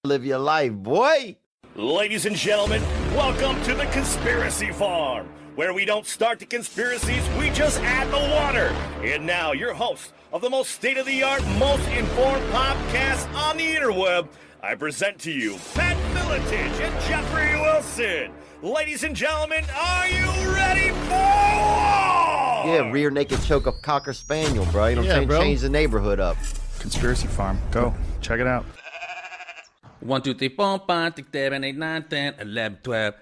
Live your life, boy. Ladies and gentlemen, welcome to the Conspiracy Farm, where we don't start the conspiracies, we just add the water. And now, your host of the most state-of-the-art, most informed podcast on the interweb, I present to you Pat Miletich and Jeffrey Wilson. Ladies and gentlemen, are you ready for war? Yeah, rear naked choke of Cocker Spaniel, bro. You know what I'm saying? bro. Change the neighborhood up. Conspiracy Farm. Go. Check it out. 1, 2, 3, 4, 5, 6, 7, 8, 9, 10, 11, 12.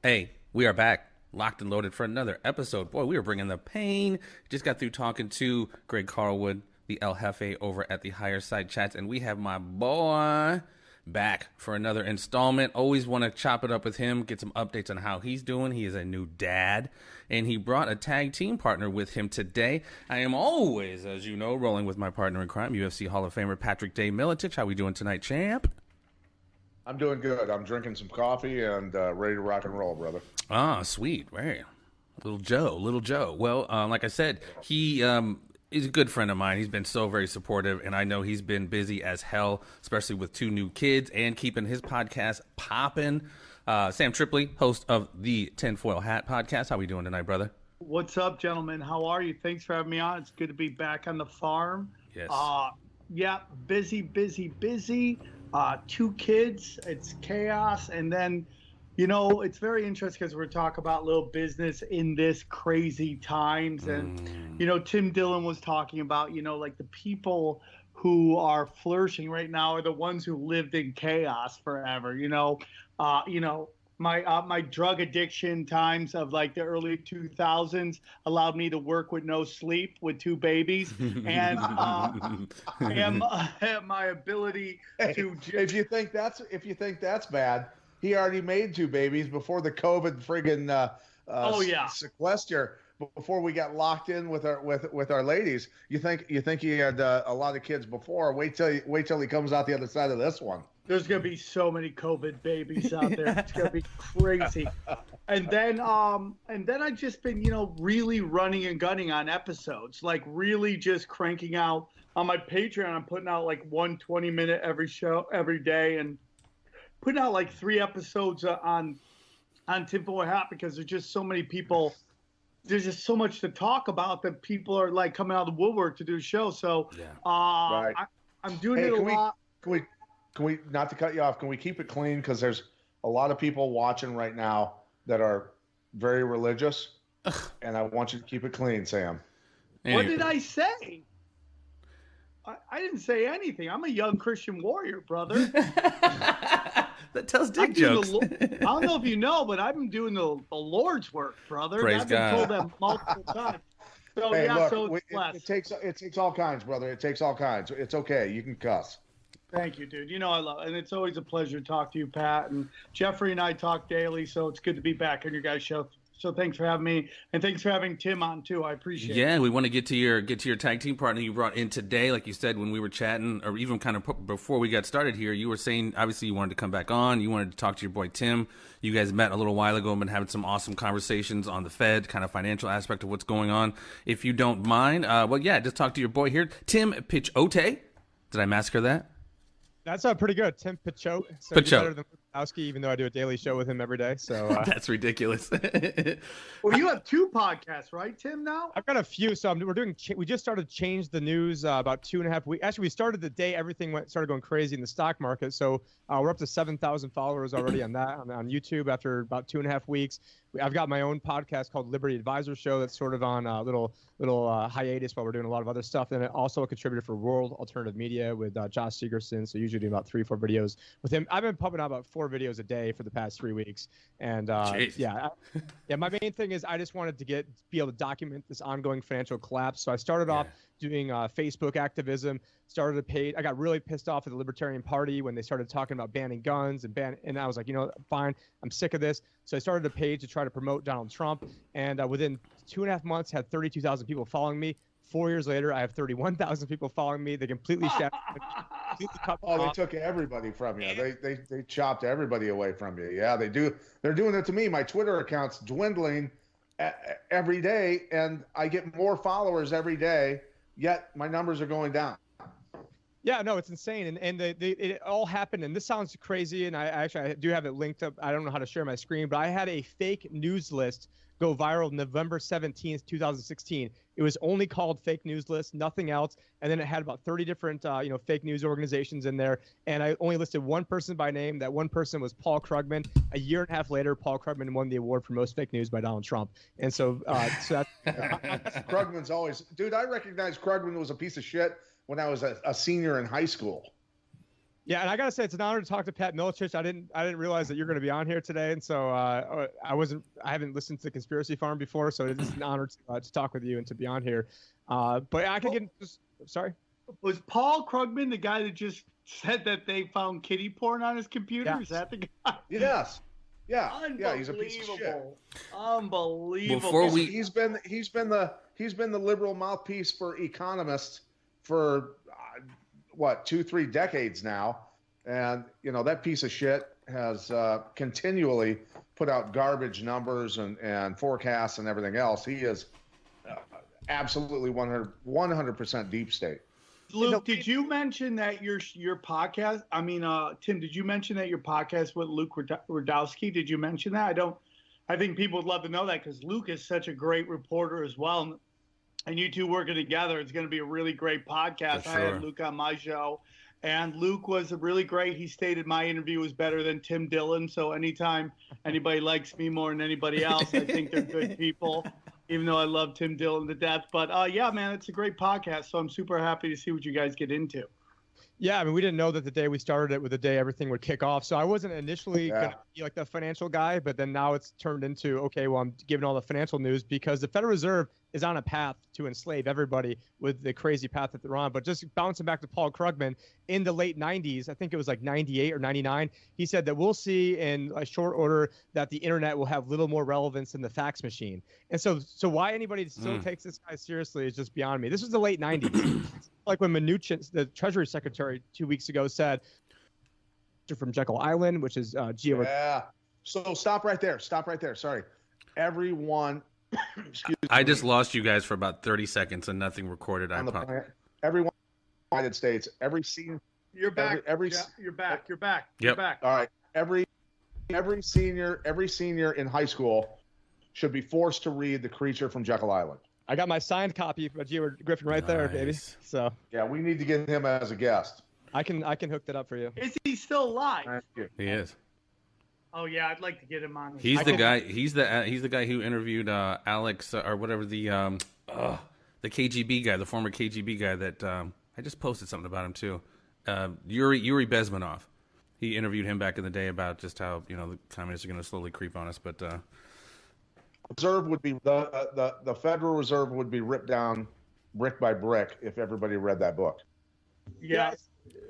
Hey, we are back, locked and loaded for another episode. Boy, we were bringing the pain. Just got through talking to Greg Carlwood, the El Jefe over at the Higher Side Chats, and we have my boy back for another installment. Always want to chop it up with him, get some updates on how he's doing. He is a new dad, and he brought a tag team partner with him today. I am always, as you know, rolling with my partner in crime, UFC Hall of Famer Patrick Day Miletich. How we doing tonight, champ? I'm doing good. I'm drinking some coffee and ready to rock and roll, brother. Ah, sweet. Very. Little Joe. Well, like I said, he he's a good friend of mine. He's been so very supportive, and I know he's been busy as hell, especially with 2 new kids and keeping his podcast popping. Sam Tripoli, host of the Tinfoil Hat podcast. How we doing tonight, brother? What's up, gentlemen? How are you? Thanks for having me on. It's good to be back on the farm. Yes. Yeah, busy. 2 kids. It's chaos. And then, you know, it's very interesting because we're talking about little business in this crazy times. And, you know, Tim Dillon was talking about, you know, like the people who are flourishing right now are the ones who lived in chaos forever. My drug addiction times of like the early 2000s allowed me to work with no sleep with 2 babies, and my ability to. If you think that's bad, he already made 2 babies before the COVID friggin' sequester. Before we got locked in with our ladies, you think he had a lot of kids before? Wait till he comes out the other side of this one. There's gonna be so many COVID babies out there. It's gonna be crazy. And then I've just been, you know, really running and gunning on episodes, like really just cranking out on my Patreon. I'm putting out like 1 20-minute every day, and putting out like 3 episodes on Tinfoil Hat because there's just so many people. There's just so much to talk about that people are like coming out of the woodwork to do a show. So Right. I'm doing it a lot. Can we, not to cut you off, can we keep it clean? Because there's a lot of people watching right now that are very religious, and I want you to keep it clean, Sam. What did I say? I didn't say anything. I'm a young Christian warrior, brother. That tells dick jokes. I don't know if you know, but I've been doing the Lord's work, brother. Praise I've been God. told that multiple times. So Hey, yeah, look, so it's blessed. it takes all kinds, brother. It takes all kinds. It's okay. You can cuss. Thank you, dude. You know I love it. And it's always a pleasure to talk to you, Pat. And Jeffrey and I talk daily, so it's good to be back on your guys' show. So thanks for having me, and thanks for having Tim on too. I appreciate it. Yeah, we want to get to your tag team partner you brought in today. Like you said when we were chatting, or even kind of before we got started here, you were saying obviously you wanted to come back on. You wanted to talk to your boy Tim. You guys met a little while ago and been having some awesome conversations on the Fed, kind of financial aspect of what's going on. If you don't mind, just talk to your boy here, Tim Picciot. Did I massacre that? That's pretty good. Tim Picciot. So Picciot. better than Wojnarowski, even though I do a daily show with him every day. So That's ridiculous. Well, you have 2 podcasts, right, Tim? Now I've got a few. So we just started to change the news about 2.5 weeks. Actually, we started the day everything started going crazy in the stock market. So we're up to 7,000 followers already on that on YouTube after about 2.5 weeks. I've got my own podcast called Liberty Advisor Show that's sort of on a little hiatus while we're doing a lot of other stuff. And also a contributor for World Alternative Media with Josh Segerson. So usually doing about 3 or 4 videos with him. I've been pumping out about 4 videos a day for the past 3 weeks. And my main thing is I just wanted to be able to document this ongoing financial collapse. So I started off doing Facebook activism, started a page. I got really pissed off at the Libertarian Party when they started talking about banning guns and I was like, you know, fine, I'm sick of this. So I started a page to try to promote Donald Trump, and within 2.5 months had 32,000 people following me. 4 years later, I have 31,000 people following me. They completely cut They off. took everybody from you. They chopped everybody away from you. Yeah, they do. They're doing it to me. My Twitter account's dwindling every day, and I get more followers every day, yet my numbers are going down. Yeah, no, it's insane, and it all happened. And this sounds crazy, and I do have it linked up. I don't know how to share my screen, but I had a fake news list go viral November 17th, 2016. It was only called fake news list, nothing else. And then it had about 30 different, fake news organizations in there. And I only listed one person by name. That one person was Paul Krugman. A year and a half later, Paul Krugman won the award for most fake news by Donald Trump. And so that's Krugman's always, dude. I recognize Krugman was a piece of shit when I was a senior in high school. Yeah, and I gotta say it's an honor to talk to Pat Milicic. I didn't realize that you're going to be on here today, and so I haven't listened to Conspiracy Farm before, so it's an honor to talk with you and to be on here. But I can get sorry. Was Paul Krugman the guy that just said that they found kiddie porn on his computer? Yeah. Is that the guy? Yes. Yeah. Yeah. He's a piece of shit. Unbelievable. He's been the liberal mouthpiece for economists for 2-3 decades now, and that piece of shit has continually put out garbage numbers and forecasts and everything else. He is absolutely 100% deep state. Luke, did you mention that your podcast? I mean, Tim, did you mention that your podcast with Luke Rudkowski? Did you mention that? I think people would love to know that because Luke is such a great reporter as well. And you two working together, it's going to be a really great podcast. For I sure. had Luke on my show, and Luke was really great. He stated my interview was better than Tim Dillon. So anytime anybody likes me more than anybody else, I think they're good people, even though I love Tim Dillon to death. But yeah, man, it's a great podcast. So I'm super happy to see what you guys get into. Yeah, I mean, we didn't know that the day we started it was the day everything would kick off. So I wasn't initially going to be like the financial guy, but then now it's turned into, okay, well, I'm giving all the financial news because the Federal Reserve is on a path to enslave everybody with the crazy path that they're on. But just bouncing back to Paul Krugman, in the late 90s, I think it was like 98 or 99, he said that we'll see in a short order that the internet will have little more relevance than the fax machine. And so why anybody still takes this guy seriously is just beyond me. This was the late 90s. Like when Mnuchin, the Treasury Secretary 2 weeks ago, said from Jekyll Island, which is geo. Yeah. So stop right there. Sorry. Everyone. I just lost you guys for about 30 seconds and nothing recorded. Everyone in the United States, every senior. You're back. You're back. Yep. You're back. All right. Every senior in high school should be forced to read The Creature from Jekyll Island. I got my signed copy of Geo Griffin right there, baby. So yeah, we need to get him as a guest. I can hook that up for you. Is he still alive? Thank you. He is. Oh yeah, I'd like to get him on. He's the guy. He's the guy who interviewed Alex or whatever the KGB guy, the former KGB guy that I just posted something about him too. Yuri Bezmenov. He interviewed him back in the day about just how the communists are going to slowly creep on us. But Reserve would be the Federal Reserve would be ripped down brick by brick if everybody read that book. Yeah.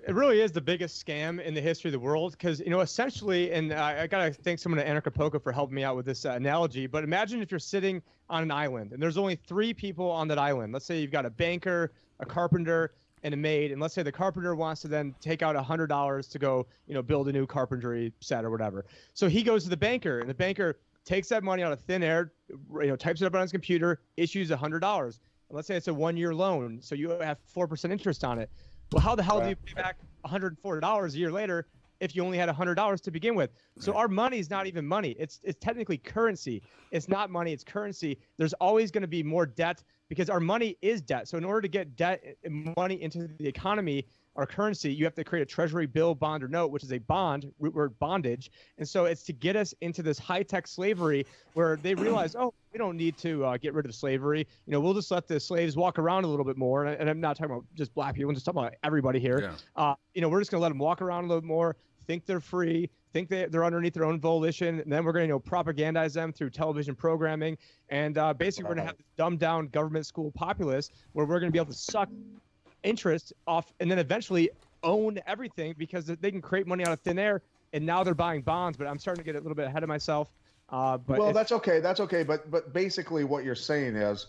It really is the biggest scam in the history of the world because, essentially, and I got to thank someone at Anarchapulco for helping me out with this analogy, but imagine if you're sitting on an island and there's only 3 people on that island. Let's say you've got a banker, a carpenter, and a maid, and let's say the carpenter wants to then take out $100 to go, build a new carpentry set or whatever. So he goes to the banker, and the banker takes that money out of thin air, types it up on his computer, issues $100. And let's say it's a 1-year loan, so you have 4% interest on it. Well, how the hell do you pay back $104 a year later if you only had $100 to begin with? So our money is not even money. It's technically currency. It's not money. It's currency. There's always going to be more debt because our money is debt. So in order to get debt and money into the economy, our currency, you have to create a treasury bill, bond, or note, which is a bond, root word bondage. And so it's to get us into this high-tech slavery where they realize, oh, we don't need to get rid of slavery. We'll just let the slaves walk around a little bit more. And I'm not talking about just black people. I'm just talking about everybody here. Yeah. We're just going to let them walk around a little bit more, think they're free, think they're underneath their own volition. And then we're going to propagandize them through television programming. And basically we're going to have this dumbed-down government school populace where we're going to be able to suck interest off and then eventually own everything because they can create money out of thin air, and now they're buying bonds. But I'm starting to get a little bit ahead of myself. But that's okay. But basically what you're saying is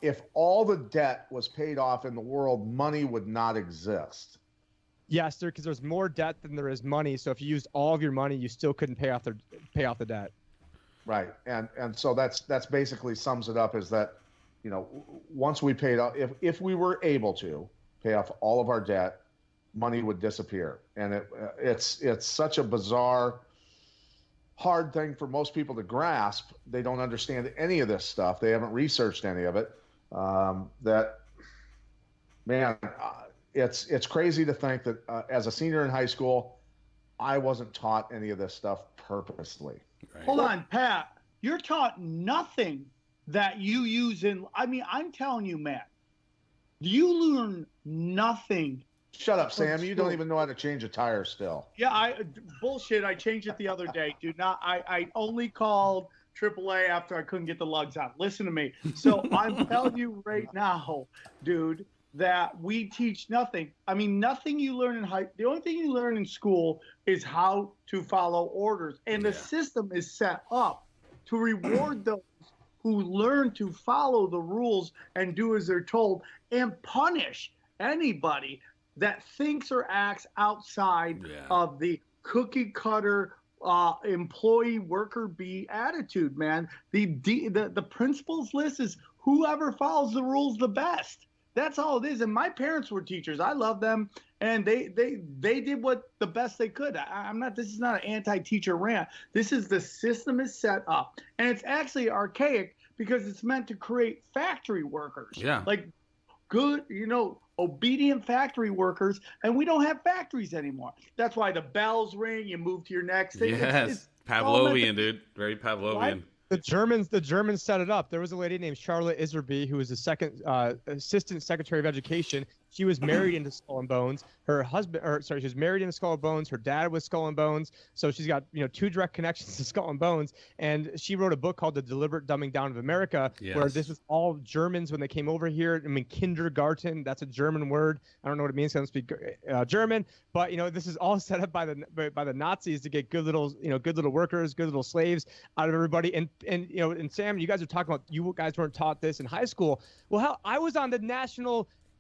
if all the debt was paid off in the world, money would not exist. Yes, because there's more debt than there is money. So if you used all of your money, you still couldn't pay off the debt. Right. And so that's basically sums it up is that once we paid off, if we were able to pay off all of our debt money would disappear. And it's such a bizarre, hard thing for most people to grasp. They don't understand any of this stuff. They haven't researched any of it. It's crazy to think that as a senior in high school, I wasn't taught any of this stuff purposely. Right. Hold on, Pat. You're taught nothing that you use in. I mean, I'm telling you, Matt, you learn nothing. Shut up, Sam. You don't even know how to change a tire still. Yeah, bullshit. I changed it the other day. Dude, I only called AAA after I couldn't get the lugs out. Listen to me. So I'm telling you right now, dude, that we teach nothing. I mean, nothing you learn the only thing you learn in school is how to follow orders. And the system is set up to reward those who learn to follow the rules and do as they're told, and punish anybody that thinks or acts outside of the cookie cutter employee worker bee attitude, man. The principles list is whoever follows the rules the best. That's all it is. And my parents were teachers. I love them, and they did what the best they could. This is not an anti-teacher rant. This is the system is set up, and it's actually archaic because it's meant to create factory workers. Yeah. Like good, obedient factory workers, and we don't have factories anymore. That's why the bells ring, you move to your next thing. Yes. It's Pavlovian, dude. Very Pavlovian. What? The Germans set it up. There was a lady named Charlotte Iserby who was the second assistant secretary of education. She was married into Skull and Bones. She was married into Skull and Bones. Her dad was Skull and Bones. So she's got, two direct connections to Skull and Bones. And she wrote a book called The Deliberate Dumbing Down of America, where this was all Germans when they came over here. I mean, kindergarten, that's a German word. I don't know what it means. I don't speak German. But, this is all set up by the Nazis to get good little workers, good little slaves out of everybody. And Sam, you guys are talking about you guys weren't taught this in high school. Well, hell, I was on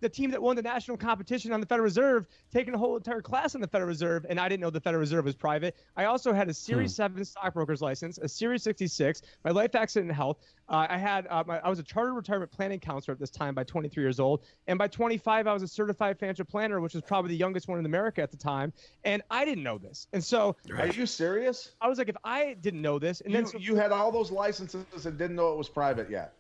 the team that won the national competition on the Federal Reserve, taking a whole entire class on the Federal Reserve, and I didn't know the Federal Reserve was private. I also had a Series 7 stockbroker's license, a Series 66, my life accident and health. I was a chartered retirement planning counselor at this time by 23 years old, and by 25, I was a certified financial planner, which was probably the youngest one in America at the time, and I didn't know this. And so, are you serious? I was like, if I didn't know this, and you had all those licenses and didn't know it was private yet.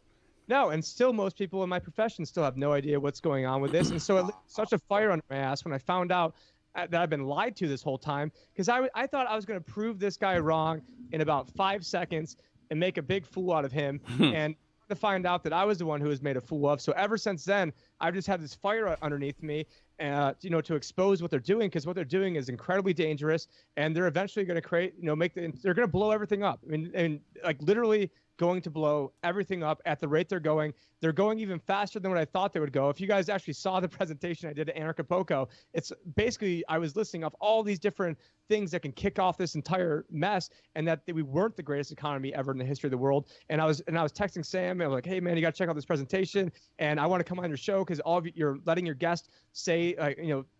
No, and still most people in my profession still have no idea what's going on with this. And so it lit such a fire under my ass when I found out that I've been lied to this whole time, because I thought I was going to prove this guy wrong in about 5 seconds and make a big fool out of him. And to find out that I was the one who was made a fool of. So ever since then, I've just had this fire underneath me, to expose what they're doing, because what they're doing is incredibly dangerous, and they're eventually going to create, they're going to blow everything up. I mean, and like literally going to blow everything up at the rate they're going. They're going even faster than what I thought they would go. If you guys actually saw the presentation I did at Anarchapulco, it's basically I was listing off all these different things that can kick off this entire mess, and that we weren't the greatest economy ever in the history of the world. And I was texting Sam, and I'm like, hey man, you got to check out this presentation, and I want to come on your show because all of you're letting your guests say,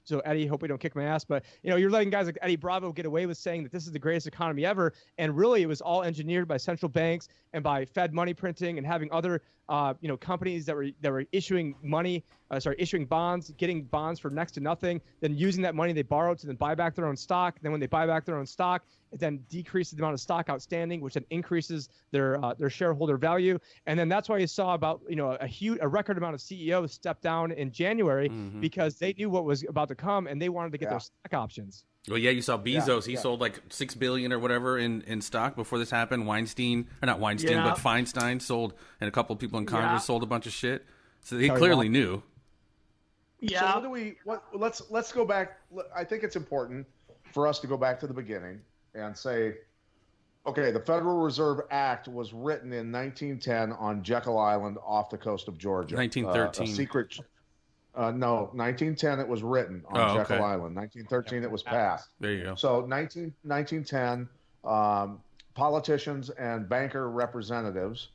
so Eddie, hope we don't kick my ass, but you're letting guys like Eddie Bravo get away with saying that this is the greatest economy ever, and really it was all engineered by central banks and by Fed money printing and having other companies that were issuing bonds, getting bonds for next to nothing, then using that money they borrowed to then buy back their own stock. Then when they buy back their own stock, it then decreases the amount of stock outstanding, which then increases their shareholder value. And then that's why you saw about a record amount of CEOs step down in January, because they knew what was about to come and they wanted to get those stock options. Well, yeah, you saw Bezos. He sold like $6 billion or whatever in stock before this happened. But Feinstein sold, and a couple of people in Congress sold a bunch of shit. So he clearly knew. Yeah. So let's go back. I think it's important for us to go back to the beginning and say, okay, the Federal Reserve Act was written in 1910 on Jekyll Island off the coast of Georgia. 1913. 1910 it was written on Jekyll Island. 1913 it was passed. There you go. So 1910, politicians and banker representatives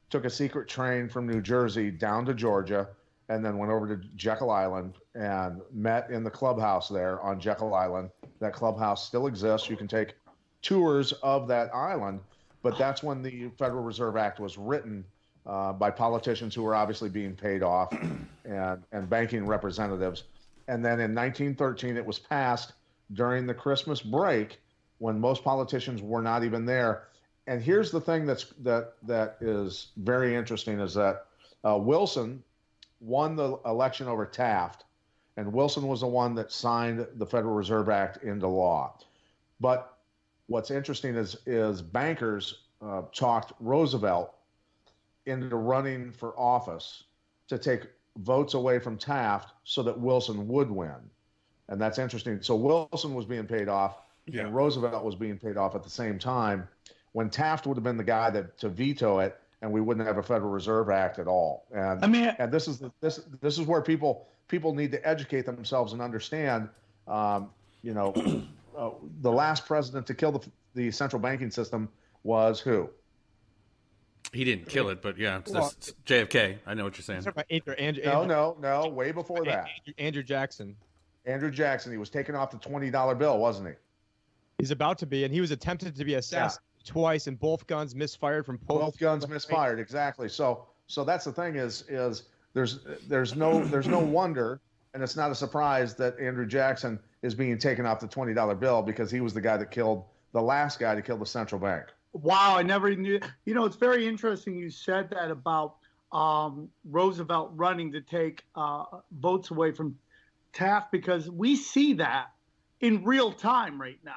took a secret train from New Jersey down to Georgia, and then went over to Jekyll Island and met in the clubhouse there on Jekyll Island. That clubhouse still exists. You can take tours of that island, but that's when the Federal Reserve Act was written by politicians who were obviously being paid off and banking representatives. And then in 1913, it was passed during the Christmas break when most politicians were not even there. And here's the thing that is very interesting is that Wilson won the election over Taft, and Wilson was the one that signed the Federal Reserve Act into law. But what's interesting is bankers talked Roosevelt into running for office to take votes away from Taft so that Wilson would win. And that's interesting. So Wilson was being paid off, and Roosevelt was being paid off at the same time, when Taft would have been the guy to veto it, and we wouldn't have a Federal Reserve Act at all. And and this is where people need to educate themselves and understand. The last president to kill the central banking system was who? He didn't kill it, but yeah, that's JFK. I know what you're saying. No, way before that. Andrew Jackson. Andrew Jackson. He was taken off the $20 bill, wasn't he? He's about to be, and he was attempted to be assassinated twice, and both guns misfired from both guns misfired. Exactly. So that's the thing is there's no wonder, and it's not a surprise that Andrew Jackson is being taken off the $20 bill, because he was the guy that killed the last guy to kill the central bank. Wow, I never knew. It's very interesting you said that about Roosevelt running to take votes away from Taft, because we see that in real time right now.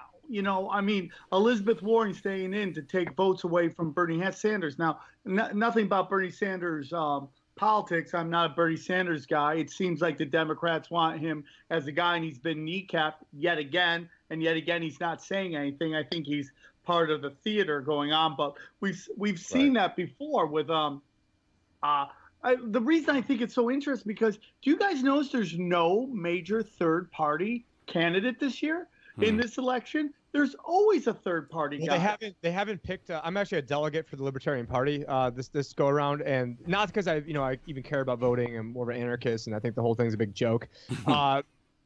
Elizabeth Warren staying in to take votes away from Bernie Sanders. Now, nothing about Bernie Sanders' politics. I'm not a Bernie Sanders guy. It seems like the Democrats want him as a guy, and he's been kneecapped yet again. And yet again, he's not saying anything. I think he's part of the theater going on. But we've seen that before with the reason I think it's so interesting, because do you guys notice there's no major third party candidate this year in this election? There's always a third party guy. They haven't picked. I'm actually a delegate for the Libertarian Party this go around, and not because I even care about voting. I'm more of an anarchist, and I think the whole thing's a big joke.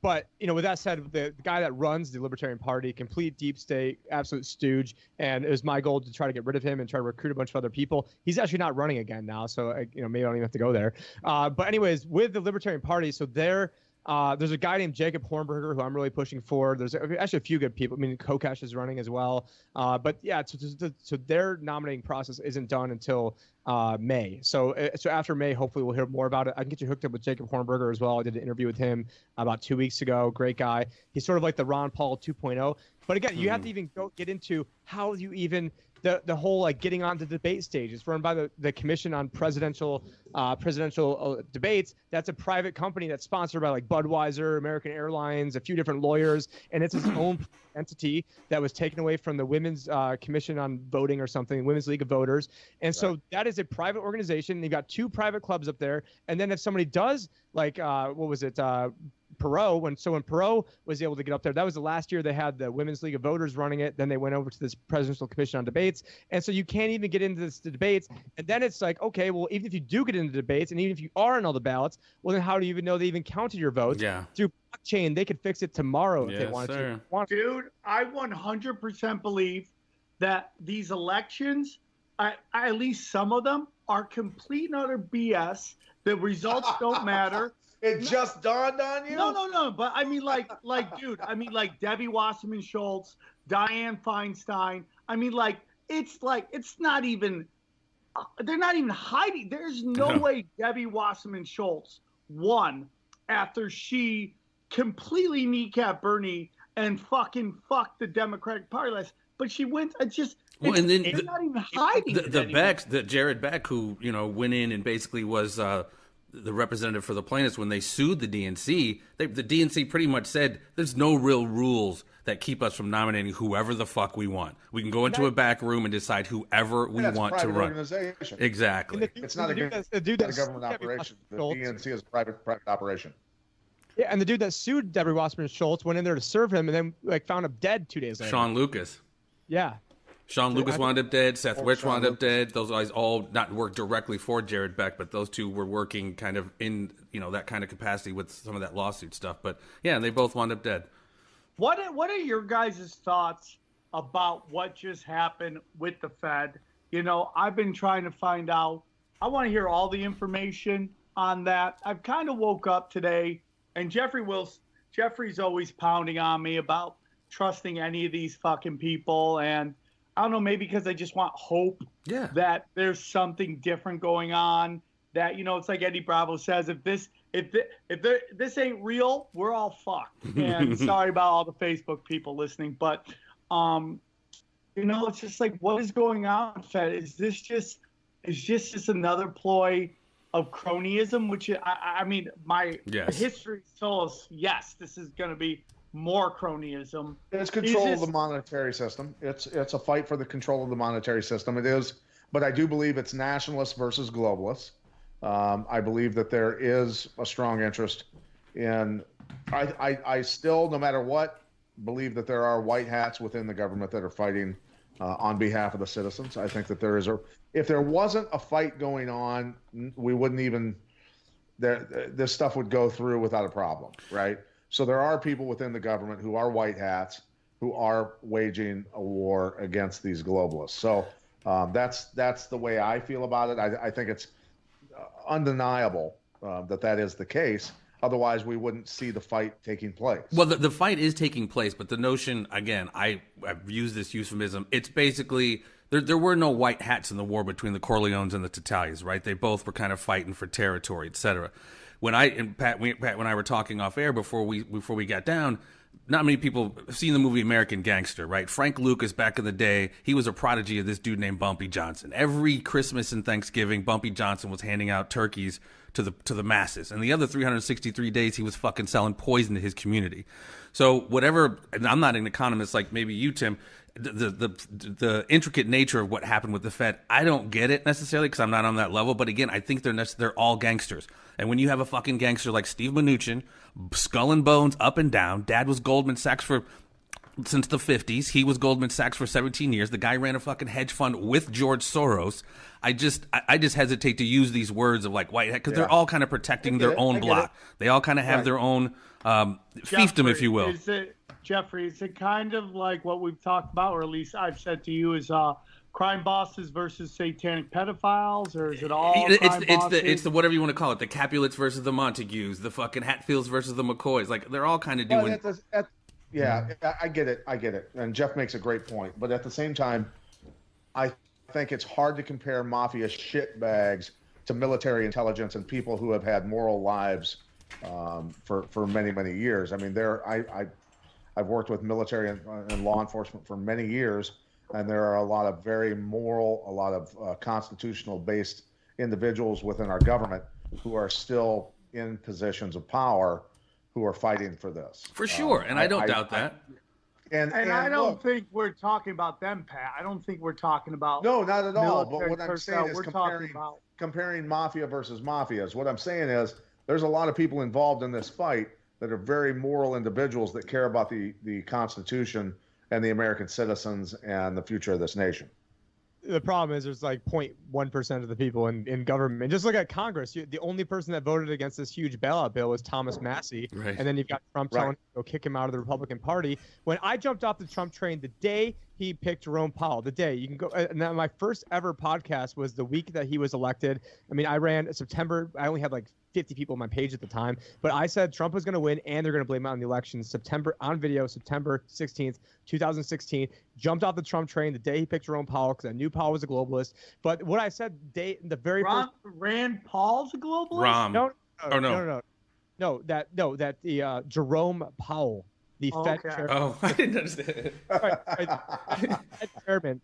But with that said, the guy that runs the Libertarian Party, complete deep state, absolute stooge, and it was my goal to try to get rid of him and try to recruit a bunch of other people. He's actually not running again now, so maybe I don't even have to go there. But anyways, with the Libertarian Party, so there's a guy named Jacob Hornberger who I'm really pushing for. There's actually a few good people. Kokesh is running as well. But yeah, so their nominating process isn't done until May. So after May, hopefully we'll hear more about it. I can get you hooked up with Jacob Hornberger as well. I did an interview with him about 2 weeks ago. Great guy. He's sort of like the Ron Paul 2.0. But again, you have to even get into how you even the whole getting on the debate stage. It's run by the Commission on Presidential Debates. That's a private company that's sponsored by Budweiser, American Airlines, a few different lawyers, and it's its own entity that was taken away from the Women's Commission on Voting or something, Women's League of Voters. And so that is a private organization. You've got 2 private clubs up there. And then if somebody does Perot, when Perot was able to get up there, that was the last year they had the Women's League of Voters running it. Then they went over to this Presidential Commission on Debates. And so you can't even get into the debates. And then it's okay, well, even if you do get into the debates, and even if you are on all the ballots, well, then how do you even know they even counted your votes? Yeah. Through blockchain, they could fix it tomorrow if they wanted to. Dude, I 100% believe that these elections, at least some of them, are complete and utter BS. The results don't matter. It just dawned on you? No. But dude, Debbie Wasserman Schultz, Dianne Feinstein. It's not even, they're not even hiding. There's no way Debbie Wasserman Schultz won after she completely kneecapped Bernie and fucking fucked the Democratic Party but she wins. Well, and then they're not even hiding. The Jared Beck, who went in and basically was the representative for the plaintiffs when they sued the DNC. The DNC pretty much said there's no real rules that keep us from nominating whoever the fuck we want. We can go into a back room and decide whoever we want to run. Organization. Exactly. It's not a government operation. The DNC is a private operation. Yeah, and the dude that sued Debbie Wasserman Schultz went in there to serve him and then found him dead 2 days later. Sean Lucas. Yeah. Sean Lucas wound up dead. Seth Rich wound up dead. Those guys all not worked directly for Jared Beck, but those two were working kind of in that kind of capacity with some of that lawsuit stuff. But yeah, they both wound up dead. What are your guys' thoughts about what just happened with the Fed? I've been trying to find out. I want to hear all the information on that. I've kind of woke up today And Jeffrey's always pounding on me about trusting any of these fucking people. And I don't know, maybe because I just want hope that there's something different going on. That, it's like Eddie Bravo says, if this ain't real, we're all fucked. And sorry about all the Facebook people listening, but it's just like, what is going on, Fed? Is this just another ploy of cronyism? Which my history tells us, yes, this is going to be more cronyism. It's control of the monetary system. It's a fight for the control of the monetary system. It is, but I do believe it's nationalists versus globalists. I believe that there is a strong interest in. I still, no matter what, believe that there are white hats within the government that are fighting on behalf of the citizens. I think that there is if there wasn't a fight going on, we wouldn't even. This stuff would go through without a problem, right? So there are people within the government who are white hats who are waging a war against these globalists. So that's the way I feel about it. I think it's undeniable that is the case. Otherwise, we wouldn't see the fight taking place. Well, the fight is taking place, but the notion, again, I've used this euphemism. It's basically there were no white hats in the war between the Corleones and the Tattaglias, right? They both were kind of fighting for territory, etc. When Pat and I were talking off air before we got down, not many people have seen the movie American Gangster, right? Frank Lucas, back in the day, he was a prodigy of this dude named Bumpy Johnson. Every Christmas and Thanksgiving, Bumpy Johnson was handing out turkeys to the masses. And the other 363 days, he was fucking selling poison to his community. So whatever, and I'm not an economist like maybe you, Tim, the intricate nature of what happened with the Fed, I don't get it necessarily because I'm not on that level. But again, I think they're all gangsters. And when you have a fucking gangster like Steve Mnuchin, skull and bones up and down, dad was Goldman Sachs since the 50s. He was Goldman Sachs for 17 years. The guy ran a fucking hedge fund with George Soros. I just hesitate to use these words of like white hat because they're all kind of protecting their own block. They all kind of have their own fiefdom, if you will. Jeffrey, is it kind of like what we've talked about, or at least I've said to you, is crime bosses versus satanic pedophiles, or is it all it's the whatever you want to call it, the Capulets versus the Montagues, the fucking Hatfields versus the McCoys. Like they're all kind of doing. Yeah, I get it. And Jeff makes a great point. But at the same time, I think it's hard to compare mafia shitbags to military intelligence and people who have had moral lives for many, many years. I mean, I've worked with military and law enforcement for many years, and there are a lot of very moral, a lot of constitutional-based individuals within our government who are still in positions of power who are fighting for this. For sure, and I don't doubt that. And I don't think we're talking about them, Pat. I don't think we're talking about no, not at all. But what I'm saying is comparing mafia versus mafias. What I'm saying is there's a lot of people involved in this fight that are very moral individuals that care about the Constitution and the American citizens and the future of this nation. The problem is there's like 0.1% of the people in government. Just look at Congress. The only person that voted against this huge bailout bill was Thomas Massey. Right. And then you've got Trump telling him to go kick him out of the Republican Party. When I jumped off the Trump train the day he picked Jerome Powell, the day you can go. And then my first ever podcast was the week that he was elected. I mean, I ran September. I only had like 50 people on my page at the time, but I said Trump was going to win and they're going to blame it on the election. September 16th, 2016, jumped off the Trump train the day he picked Jerome Powell because I knew Powell was a globalist. But what I said the very first Rand Paul's a globalist? No, Jerome Powell, the Fed chairman. Oh, I didn't understand.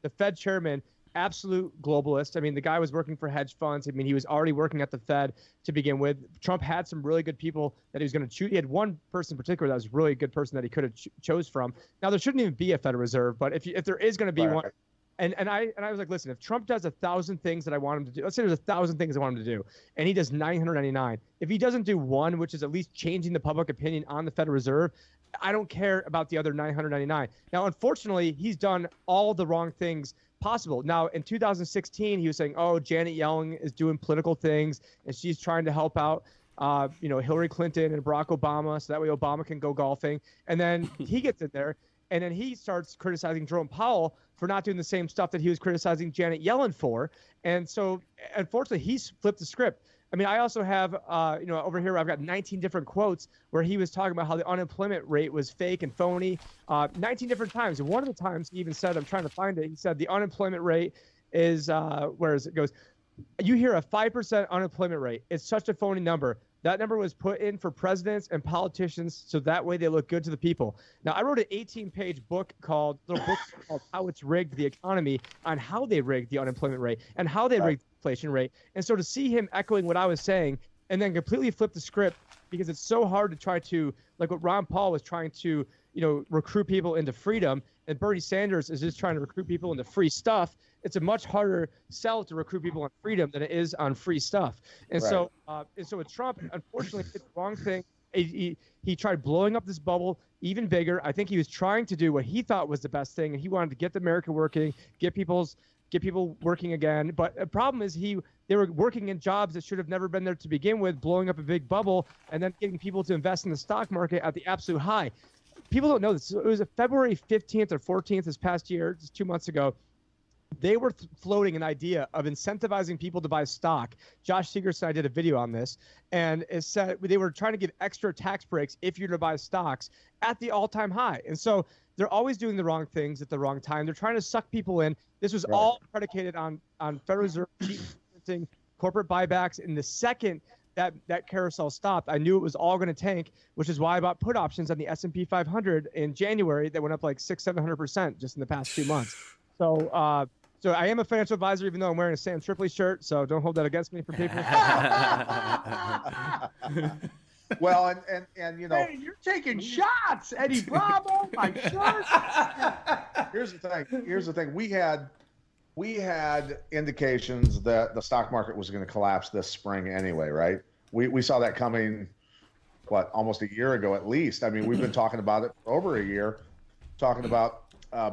The Fed chairman, absolute globalist. I mean, the guy was working for hedge funds. I mean, he was already working at the Fed to begin with. Trump had some really good people that he was going to choose. He had one person in particular that was a really good person that he could have chose from. Now, there shouldn't even be a Federal Reserve, but if there is going to be one, and I was like, listen, if Trump does 1,000 things that I want him to do, let's say there's 1,000 things I want him to do, and he does 999. If he doesn't do one, which is at least changing the public opinion on the Federal Reserve, I don't care about the other 999. Now, unfortunately, he's done all the wrong things possible. Now, in 2016, he was saying, oh, Janet Yellen is doing political things, and she's trying to help out, Hillary Clinton and Barack Obama, so that way Obama can go golfing. And then he gets in there, and then he starts criticizing Jerome Powell for not doing the same stuff that he was criticizing Janet Yellen for. And so, unfortunately, he's flipped the script. I mean, I also have, over here I've got 19 different quotes where he was talking about how the unemployment rate was fake and phony 19 different times. And one of the times he even said, I'm trying to find it, he said the unemployment rate is, where is it goes, you hear a 5% unemployment rate. It's such a phony number. That number was put in for presidents and politicians so that way they look good to the people. Now, I wrote an 18-page book called How It's Rigged the Economy on how they rigged the unemployment rate and how they rigged the inflation rate. And so to see him echoing what I was saying and then completely flip the script, because it's so hard to try to, like what Ron Paul was trying to, recruit people into freedom, and Bernie Sanders is just trying to recruit people into free stuff. It's a much harder sell to recruit people on freedom than it is on free stuff. And so with Trump, unfortunately, did the wrong thing. He tried blowing up this bubble even bigger. I think he was trying to do what he thought was the best thing, and he wanted to get America working, get people working again. But the problem is they were working in jobs that should have never been there to begin with, blowing up a big bubble, and then getting people to invest in the stock market at the absolute high. People don't know this. It was February 15th or 14th this past year, just 2 months ago. They were floating an idea of incentivizing people to buy stock. Josh Segerson and I did a video on this, and it said they were trying to give extra tax breaks if you're to buy stocks at the all-time high. And so they're always doing the wrong things at the wrong time. They're trying to suck people in. This was all predicated on Federal Reserve cheap printing, corporate buybacks. And the second that carousel stopped, I knew it was all going to tank, which is why I bought put options on the S&P 500 in January that went up like 600-700% just in the past 2 months. So I am a financial advisor, even though I'm wearing a Sam Tripoli shirt. So don't hold that against me for people. Well, and hey, you're taking shots, Eddie Bravo, my shirt. Here's the thing. We had indications that the stock market was going to collapse this spring anyway, right? We saw that coming, almost a year ago at least. I mean, we've been talking about it for over a year, talking about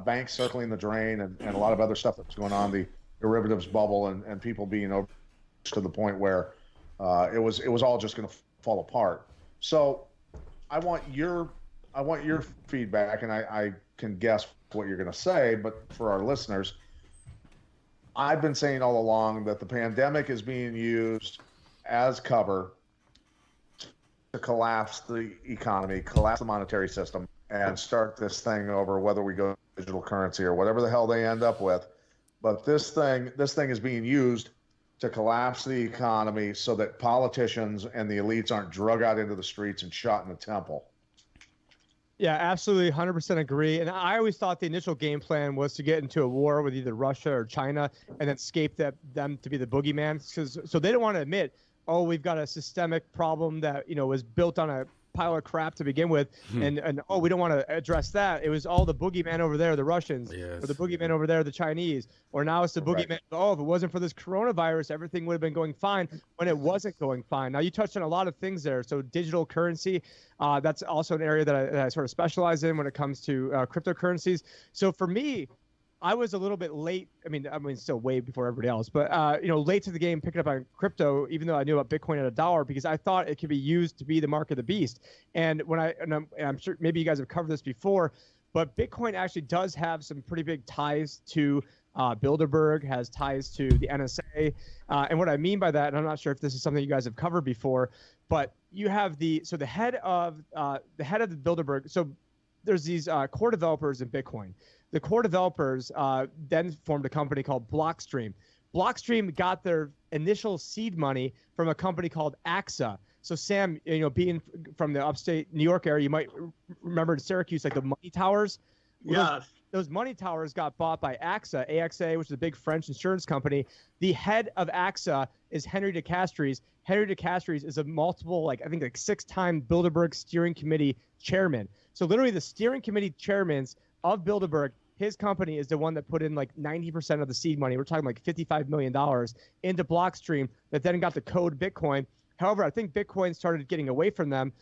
banks circling the drain and a lot of other stuff that's going on, the derivatives bubble and people being over to the point where it was all just going to fall apart. So I want your feedback, and I can guess what you're going to say, but for our listeners, I've been saying all along that the pandemic is being used as cover to collapse the economy, collapse the monetary system, and start this thing over, whether we go digital currency or whatever the hell they end up with. But this thing is being used to collapse the economy so that politicians and the elites aren't drug out into the streets and shot in the temple. Yeah, absolutely, 100% agree. And I always thought the initial game plan was to get into a war with either Russia or China and then escape them to be the boogeyman. So they don't want to admit, oh, we've got a systemic problem that was built on a pile of crap to begin with, and oh, we don't want to address that. It was all the boogeyman over there, the Russians, or the boogeyman over there, the Chinese, or now it's the boogeyman. Oh, if it wasn't for this coronavirus, everything would have been going fine, when it wasn't going fine. Now, you touched on a lot of things there. So digital currency, that's also an area that I sort of specialize in when it comes to cryptocurrencies. So for me, I was a little bit late. I mean, still way before everybody else, but late to the game, picking up on crypto, even though I knew about Bitcoin at $1, because I thought it could be used to be the mark of the beast. And I'm sure maybe you guys have covered this before, but Bitcoin actually does have some pretty big ties to Bilderberg, has ties to the NSA, and what I mean by that, and I'm not sure if this is something you guys have covered before, but you have the head of the Bilderberg. So there's these core developers in Bitcoin. The core developers then formed a company called Blockstream. Blockstream got their initial seed money from a company called AXA. So Sam, being from the upstate New York area, you might remember in Syracuse, like the money towers. Yes. Those money towers got bought by AXA, which is a big French insurance company. The head of AXA is Henry de Castries. Henry de Castries is a multiple, I think 6-time Bilderberg steering committee chairman. So literally the steering committee chairmans of Bilderberg, his company is the one that put in 90% of the seed money. We're talking $55 million into Blockstream that then got the code Bitcoin. However, I think Bitcoin started getting away from them.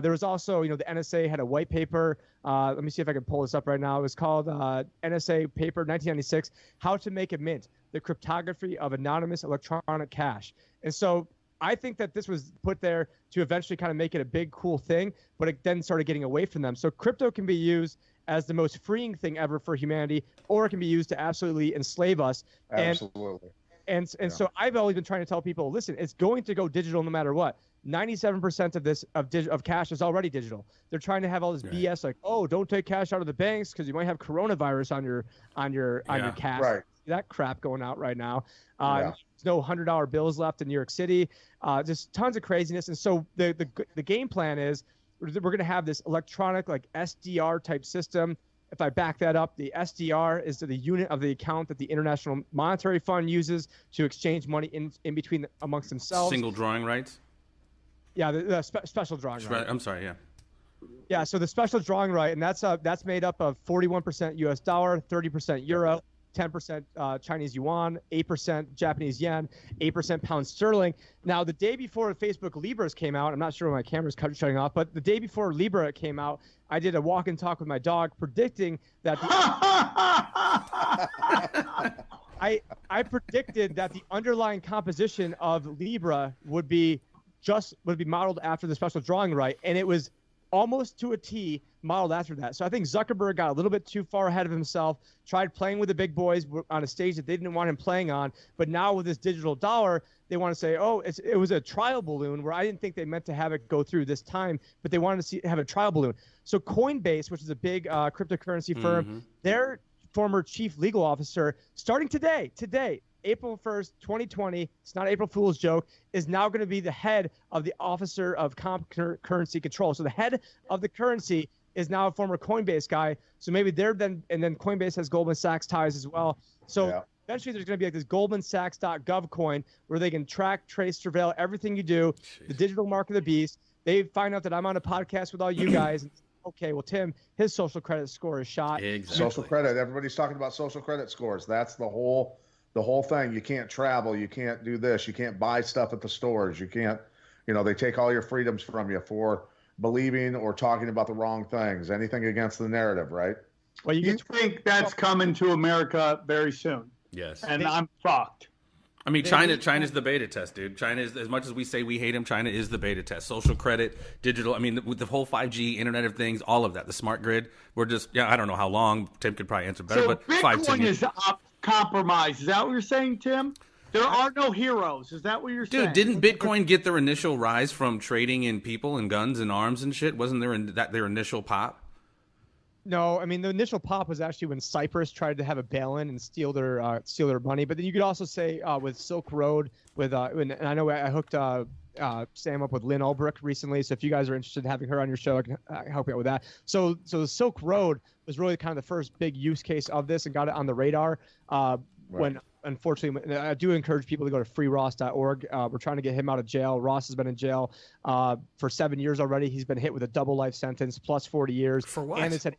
There was also, the NSA had a white paper. Let me see if I can pull this up right now. It was called NSA paper 1996, How to Make a Mint, the Cryptography of Anonymous Electronic Cash. And so I think that this was put there to eventually kind of make it a big, cool thing, but it then started getting away from them. So crypto can be used as the most freeing thing ever for humanity, or it can be used to absolutely enslave us. Absolutely. And so I've always been trying to tell people, listen, it's going to go digital no matter what. 97% of this of cash is already digital. They're trying to have all this BS like, oh, don't take cash out of the banks because you might have coronavirus on your cash. Right. That crap going out right now. There's no $100 bills left in New York City. Just tons of craziness. And so the game plan is we're going to have this electronic like SDR type system. If I back that up, the SDR is the unit of the account that the International Monetary Fund uses to exchange money in between amongst themselves. Single drawing rights. Yeah, the special drawing right. I'm sorry, yeah. Yeah, so the special drawing right, and that's made up of 41% US dollar, 30% euro, 10% Chinese yuan, 8% Japanese yen, 8% pound sterling. Now, the day before Facebook Libras came out, I'm not sure when my camera's shutting off, but the day before Libra came out, I did a walk and talk with my dog predicting that I predicted that the underlying composition of Libra would be modeled after the special drawing right, and it was almost to a T modeled after that. So I think Zuckerberg got a little bit too far ahead of himself, tried playing with the big boys on a stage that they didn't want him playing on, but now with this digital dollar, they want to say, oh, it was a trial balloon, where I didn't think they meant to have it go through this time, but they wanted to have a trial balloon. So Coinbase, which is a big cryptocurrency firm, their former chief legal officer, starting today, April 1st, 2020, it's not April Fool's joke, is now going to be the head of the Officer of Currency Control. So the head of the currency is now a former Coinbase guy. So maybe and then Coinbase has Goldman Sachs ties as well. So eventually there's going to be like this goldmansachs.gov coin where they can track, trace, surveil everything you do, the digital mark of the beast. They find out that I'm on a podcast with all you guys. And okay, well, Tim, his social credit score is shot. Exactly. Social credit. Everybody's talking about social credit scores. That's the whole thing. You can't travel. You can't do this. You can't buy stuff at the stores. You can't, they take all your freedoms from you for believing or talking about the wrong things, anything against the narrative, right? Well, you think that's coming to America very soon. Yes. And I'm fucked. I mean, China's the beta test, dude. China is, as much as we say we hate them, China is the beta test. Social credit, digital. I mean, with the whole 5G, Internet of Things, all of that, the smart grid. We're just, I don't know how long. Tim could probably answer better, so but Bitcoin is compromised. Is that what you're saying, Tim? There are no heroes. Is that what you're saying? Dude, didn't Bitcoin get their initial rise from trading in people and guns and arms and shit? Wasn't their initial pop? No, I mean the initial pop was actually when Cyprus tried to have a bail-in and steal their money. But then you could also say with Silk Road, and I know I hooked Sam up with Lynn Ulbrich recently. So if you guys are interested in having her on your show, I can help you out with that. So the Silk Road was really kind of the first big use case of this and got it on the radar. When unfortunately, I do encourage people to go to freeross.org. We're trying to get him out of jail. Ross has been in jail for 7 years already. He's been hit with a double life sentence plus 40 years. For what? And it said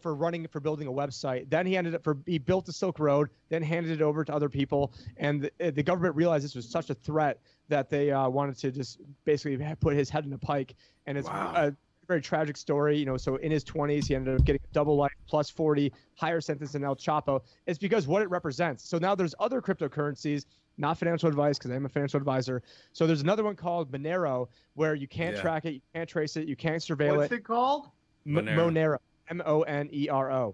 for building a website. Then he built the Silk Road, then handed it over to other people. And the government realized this was such a threat that they wanted to just basically put his head in a pike. And it's a very tragic story. So in his 20s, he ended up getting a double life plus 40, higher sentence than El Chapo. It's because what it represents. So now there's other cryptocurrencies, not financial advice because I'm a financial advisor. So there's another one called Monero where you can't track it, you can't trace it, you can't surveil it. What's it called? Monero. Monero.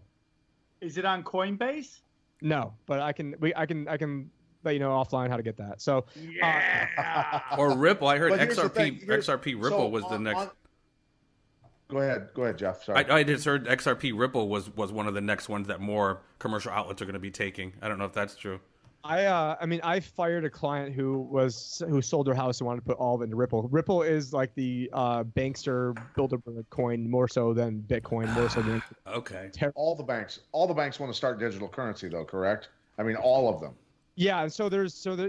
Is it on Coinbase? No, but I can let you know offline how to get that. So or Ripple. I heard XRP Ripple was the next. Go ahead, Jeff. Sorry. I just heard XRP Ripple was one of the next ones that more commercial outlets are going to be taking. I don't know if that's true. I fired a client who sold their house and wanted to put all of it into Ripple. Ripple is like the bankster Bilderberg coin more so than Bitcoin, more so than okay. All the banks want to start digital currency though, correct? I mean, all of them. Yeah, and so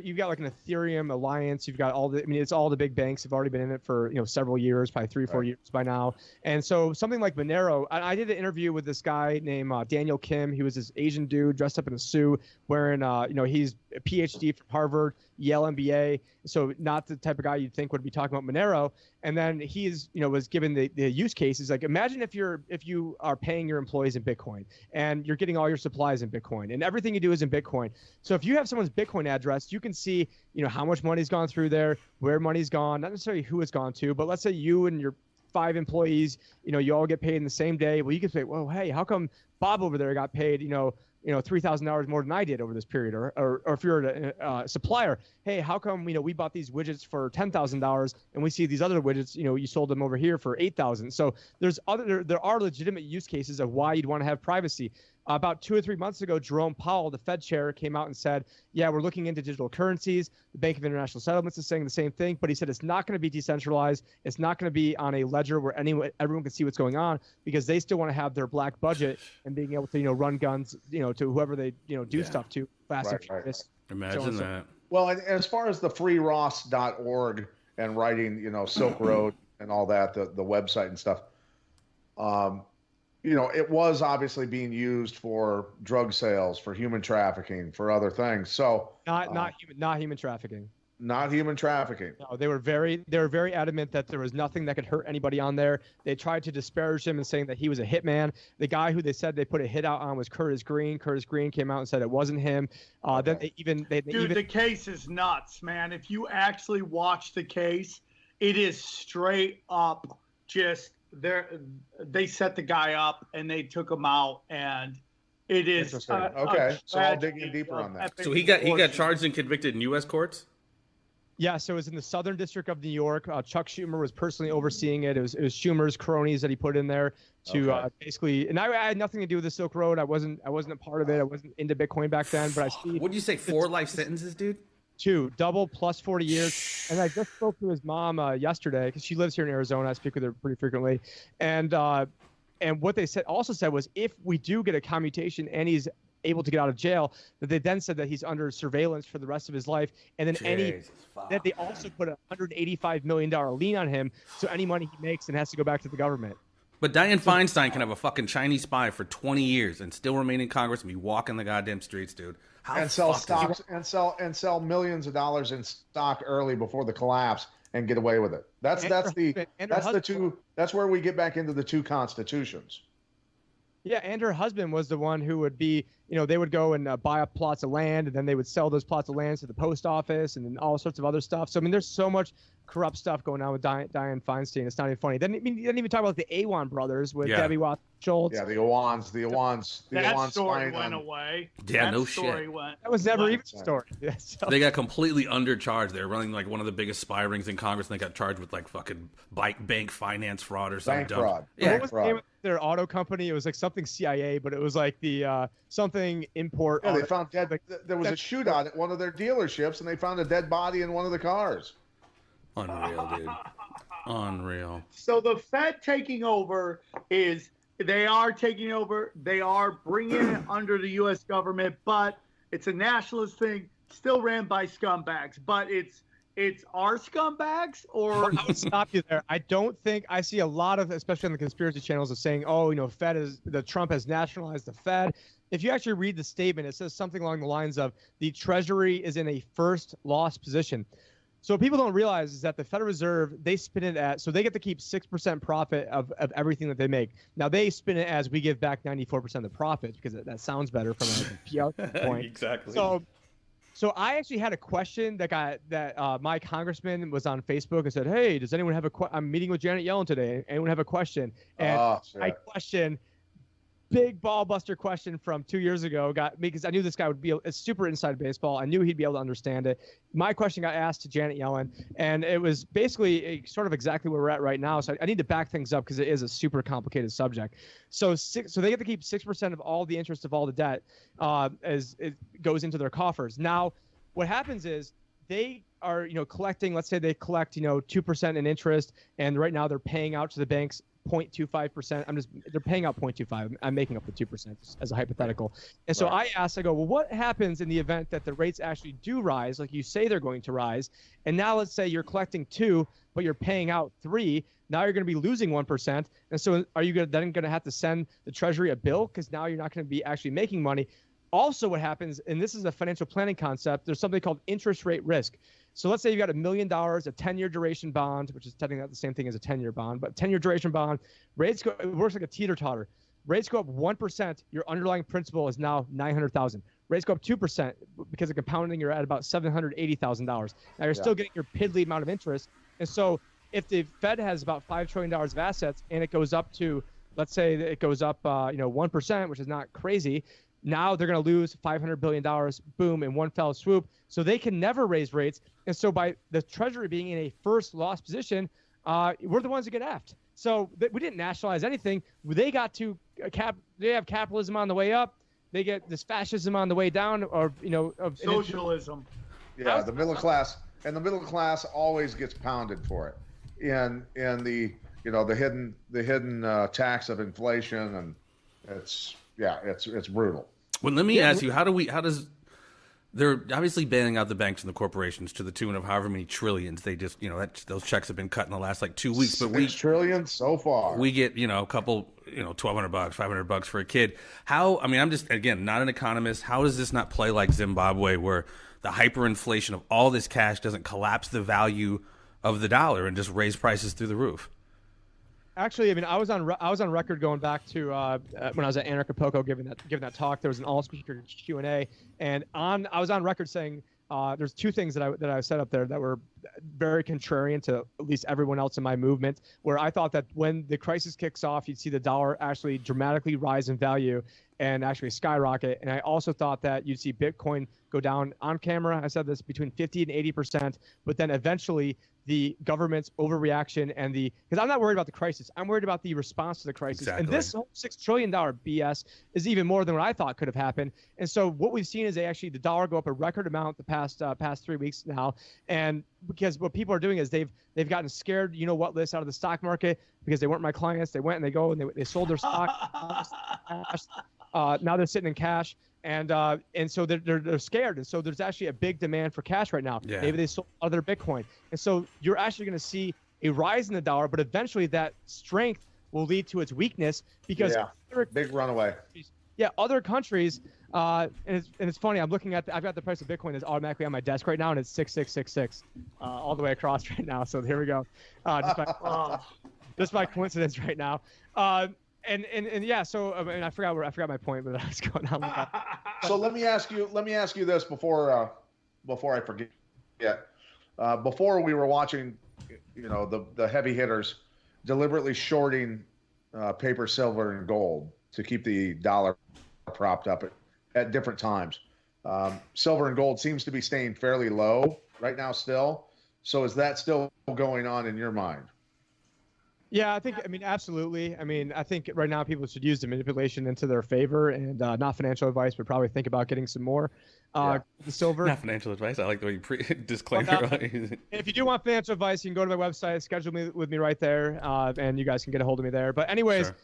you've got like an Ethereum alliance. You've got it's all the big banks have already been in it for several years, probably 3-4 years by now. And so something like Monero, I did an interview with this guy named Daniel Kim. He was this Asian dude dressed up in a suit, wearing he's a PhD from Harvard, Yale MBA. So not the type of guy you'd think would be talking about Monero. And then he's was given the use cases like imagine if you are paying your employees in Bitcoin and you're getting all your supplies in Bitcoin and everything you do is in Bitcoin. So if you have someone's Bitcoin address, you can see how much money's gone through there, where money's gone, not necessarily who it's gone to, but let's say you and your 5 employees, you all get paid in the same day. Well, you can say, well, hey, how come Bob over there got paid $3,000 more than I did over this period, or if you're a supplier, hey, how come we bought these widgets for $10,000 and we see these other widgets, you sold them over here for $8,000. So there are legitimate use cases of why you'd want to have privacy. About 2 or 3 months ago, Jerome Powell, the Fed chair, came out and said, yeah, we're looking into digital currencies. The Bank of International Settlements is saying the same thing, but he said it's not going to be decentralized. It's not going to be on a ledger where everyone can see what's going on, because they still want to have their black budget and being able to, run guns, to whoever they, do stuff to. Fast and furious. Imagine that. Well, and as far as the freeross.org and writing, Silk Road and all that, the website and stuff, it was obviously being used for drug sales, for human trafficking, for other things. So not human trafficking. Not human trafficking. No, they were very adamant that there was nothing that could hurt anybody on there. They tried to disparage him and saying that he was a hitman. The guy who they said they put a hit out on was Curtis Green. Curtis Green came out and said it wasn't him. Then the case is nuts, man. If you actually watch the case, it is straight up just they set the guy up and they took him out, and it is okay. So I'll dig in deeper on that. So he got charged and convicted in U.S. courts. Yeah, so it was in the Southern District of New York. Chuck Schumer was personally overseeing it. It was Schumer's cronies that he put in there to basically. And I had nothing to do with the Silk Road. I wasn't a part of it. I wasn't into Bitcoin back then. But I see. What'd you say? 4 life sentences, dude? 2, double plus 40 years. And I just spoke to his mom yesterday, because she lives here in Arizona. I speak with her pretty frequently. And what they said was, if we do get a commutation and he's able to get out of jail, that they then said that he's under surveillance for the rest of his life, and then that they also put a $185 million lien on him, so any money he makes then has to go back to the government. But Dianne Feinstein can have a fucking Chinese spy for 20 years and still remain in Congress and be walking the goddamn streets, dude. And sell stocks and sell millions of dollars in stock early before the collapse and get away with it. That's where we get back into the 2 constitutions. Yeah, and her husband was the one who would be, they would go and buy up plots of land, and then they would sell those plots of land to the post office and then all sorts of other stuff. So, there's so much corrupt stuff going on with Dianne Feinstein. It's not even funny. Then, you didn't even talk about the Awan brothers with Debbie Watson-Schultz. Yeah, the Awans. That story went away. Yeah, no shit. That was never even a story. Yeah, so. They got completely undercharged. They were running like one of the biggest spy rings in Congress, and they got charged with like fucking bank finance fraud or something. Bank fraud. Yeah, what was the name of their auto company? It was like something CIA, but it was like the something import. Yeah, they found dead. There was a shootout at one of their dealerships, and they found a dead body in one of the cars. Unreal, dude. Unreal. So the Fed taking over they are taking over. They are bringing it under the U.S. government, but it's a nationalist thing, still ran by scumbags. But it's our scumbags, or I would stop you there. I don't think I see a lot of, especially on the conspiracy channels, of saying, Trump has nationalized the Fed. If you actually read the statement, it says something along the lines of the Treasury is in a first loss position. So what people don't realize is that the Federal Reserve, they spin it at, so they get to keep 6% profit of everything that they make. Now they spin it as we give back 94% of the profits, because that sounds better from a PR point. Exactly. So I actually had a question that my congressman was on Facebook and said, hey, does anyone have I'm meeting with Janet Yellen today. Anyone have a question? And my question, big ball buster question from 2 years ago, got me, because I knew this guy would be a super inside baseball. I knew he'd be able to understand it. My question got asked to Janet Yellen, and it was basically sort of exactly where we're at right now. So I need to back things up because it is a super complicated subject. So they get to keep 6% of all the interest of all the debt as it goes into their coffers. Now, what happens is they are, collecting. Let's say they collect, 2% in interest, and right now they're paying out to the banks 0.25%. They're paying out 0.25. I'm making up the 2% as a hypothetical. And so I go, well, what happens in the event that the rates actually do rise, like you say they're going to rise? And now let's say you're collecting 2, but you're paying out 3. Now you're going to be losing 1%. And so are you then going to have to send the Treasury a bill? Because now you're not going to be actually making money. Also, what happens, and this is a financial planning concept, there's something called interest rate risk. So let's say you've got $1 million, a 10-year duration bond, which is technically not the same thing as a 10-year bond, but 10-year duration bond. Rates go, it works like a teeter-totter. Rates go up 1%, your underlying principal is now $900,000. Rates go up 2% because of compounding, you're at about $780,000. Now you're still getting your piddly amount of interest. And so if the Fed has about $5 trillion of assets and it goes up to, let's say that it goes up 1%, which is not crazy, Now they're going to lose $500 billion, boom, in one fell swoop. So they can never raise rates. And so by the Treasury being in a first loss position, we're the ones that get effed. So we didn't nationalize anything. They got to they have capitalism on the way up. They get this fascism on the way down, or of socialism. Yeah, the middle class, and the middle class always gets pounded for it. In the the hidden tax of inflation, and it's brutal. Well, let me ask you, they're obviously bailing out the banks and the corporations to the tune of however many trillions. They just, those checks have been cut in the last 2 weeks. But $6 trillion so far. We get, a couple, $1,200, $500 for a kid. I'm just, again, not an economist. How does this not play like Zimbabwe, where the hyperinflation of all this cash doesn't collapse the value of the dollar and just raise prices through the roof? Actually, I was on record going back to when I was at Acapulco giving that talk. There was an all-speaker Q&A, and I was on record saying there's two things that I set up there that were very contrarian to at least everyone else in my movement, where I thought that when the crisis kicks off, you'd see the dollar actually dramatically rise in value and actually skyrocket. And I also thought that you'd see Bitcoin go down on camera. I said this between 50 and 80%, but then eventually the government's overreaction and because I'm not worried about the crisis. I'm worried about the response to the crisis. Exactly. And this whole $6 trillion BS is even more than what I thought could have happened. And so what we've seen is the dollar go up a record amount the past 3 weeks now. And because what people are doing is they've gotten scared, what list out of the stock market because they weren't my clients. They went and they sold their stock. Now they're sitting in cash. And so they're scared, and so there's actually a big demand for cash right now. Yeah. Maybe they sold other Bitcoin, and so you're actually going to see a rise in the dollar, but eventually that strength will lead to its weakness because big runaway. Yeah, other countries, and it's funny. I've got the price of Bitcoin is automatically on my desk right now, and it's 6666 all the way across right now. So here we go, just by coincidence right now. And yeah, so I forgot my point, but I was going on with that. So let me ask you this before I forget. Before we were watching, the heavy hitters deliberately shorting paper, silver, and gold to keep the dollar propped up at different times. Silver and gold seems to be staying fairly low right now still. So is that still going on in your mind? Yeah, absolutely. I think right now people should use the manipulation into their favor, and not financial advice, but probably think about getting some more the silver. Not financial advice. I like the way you disclaimer. If you do want financial advice, you can go to my website, schedule with me right there, and you guys can get a hold of me there. But anyways, sure.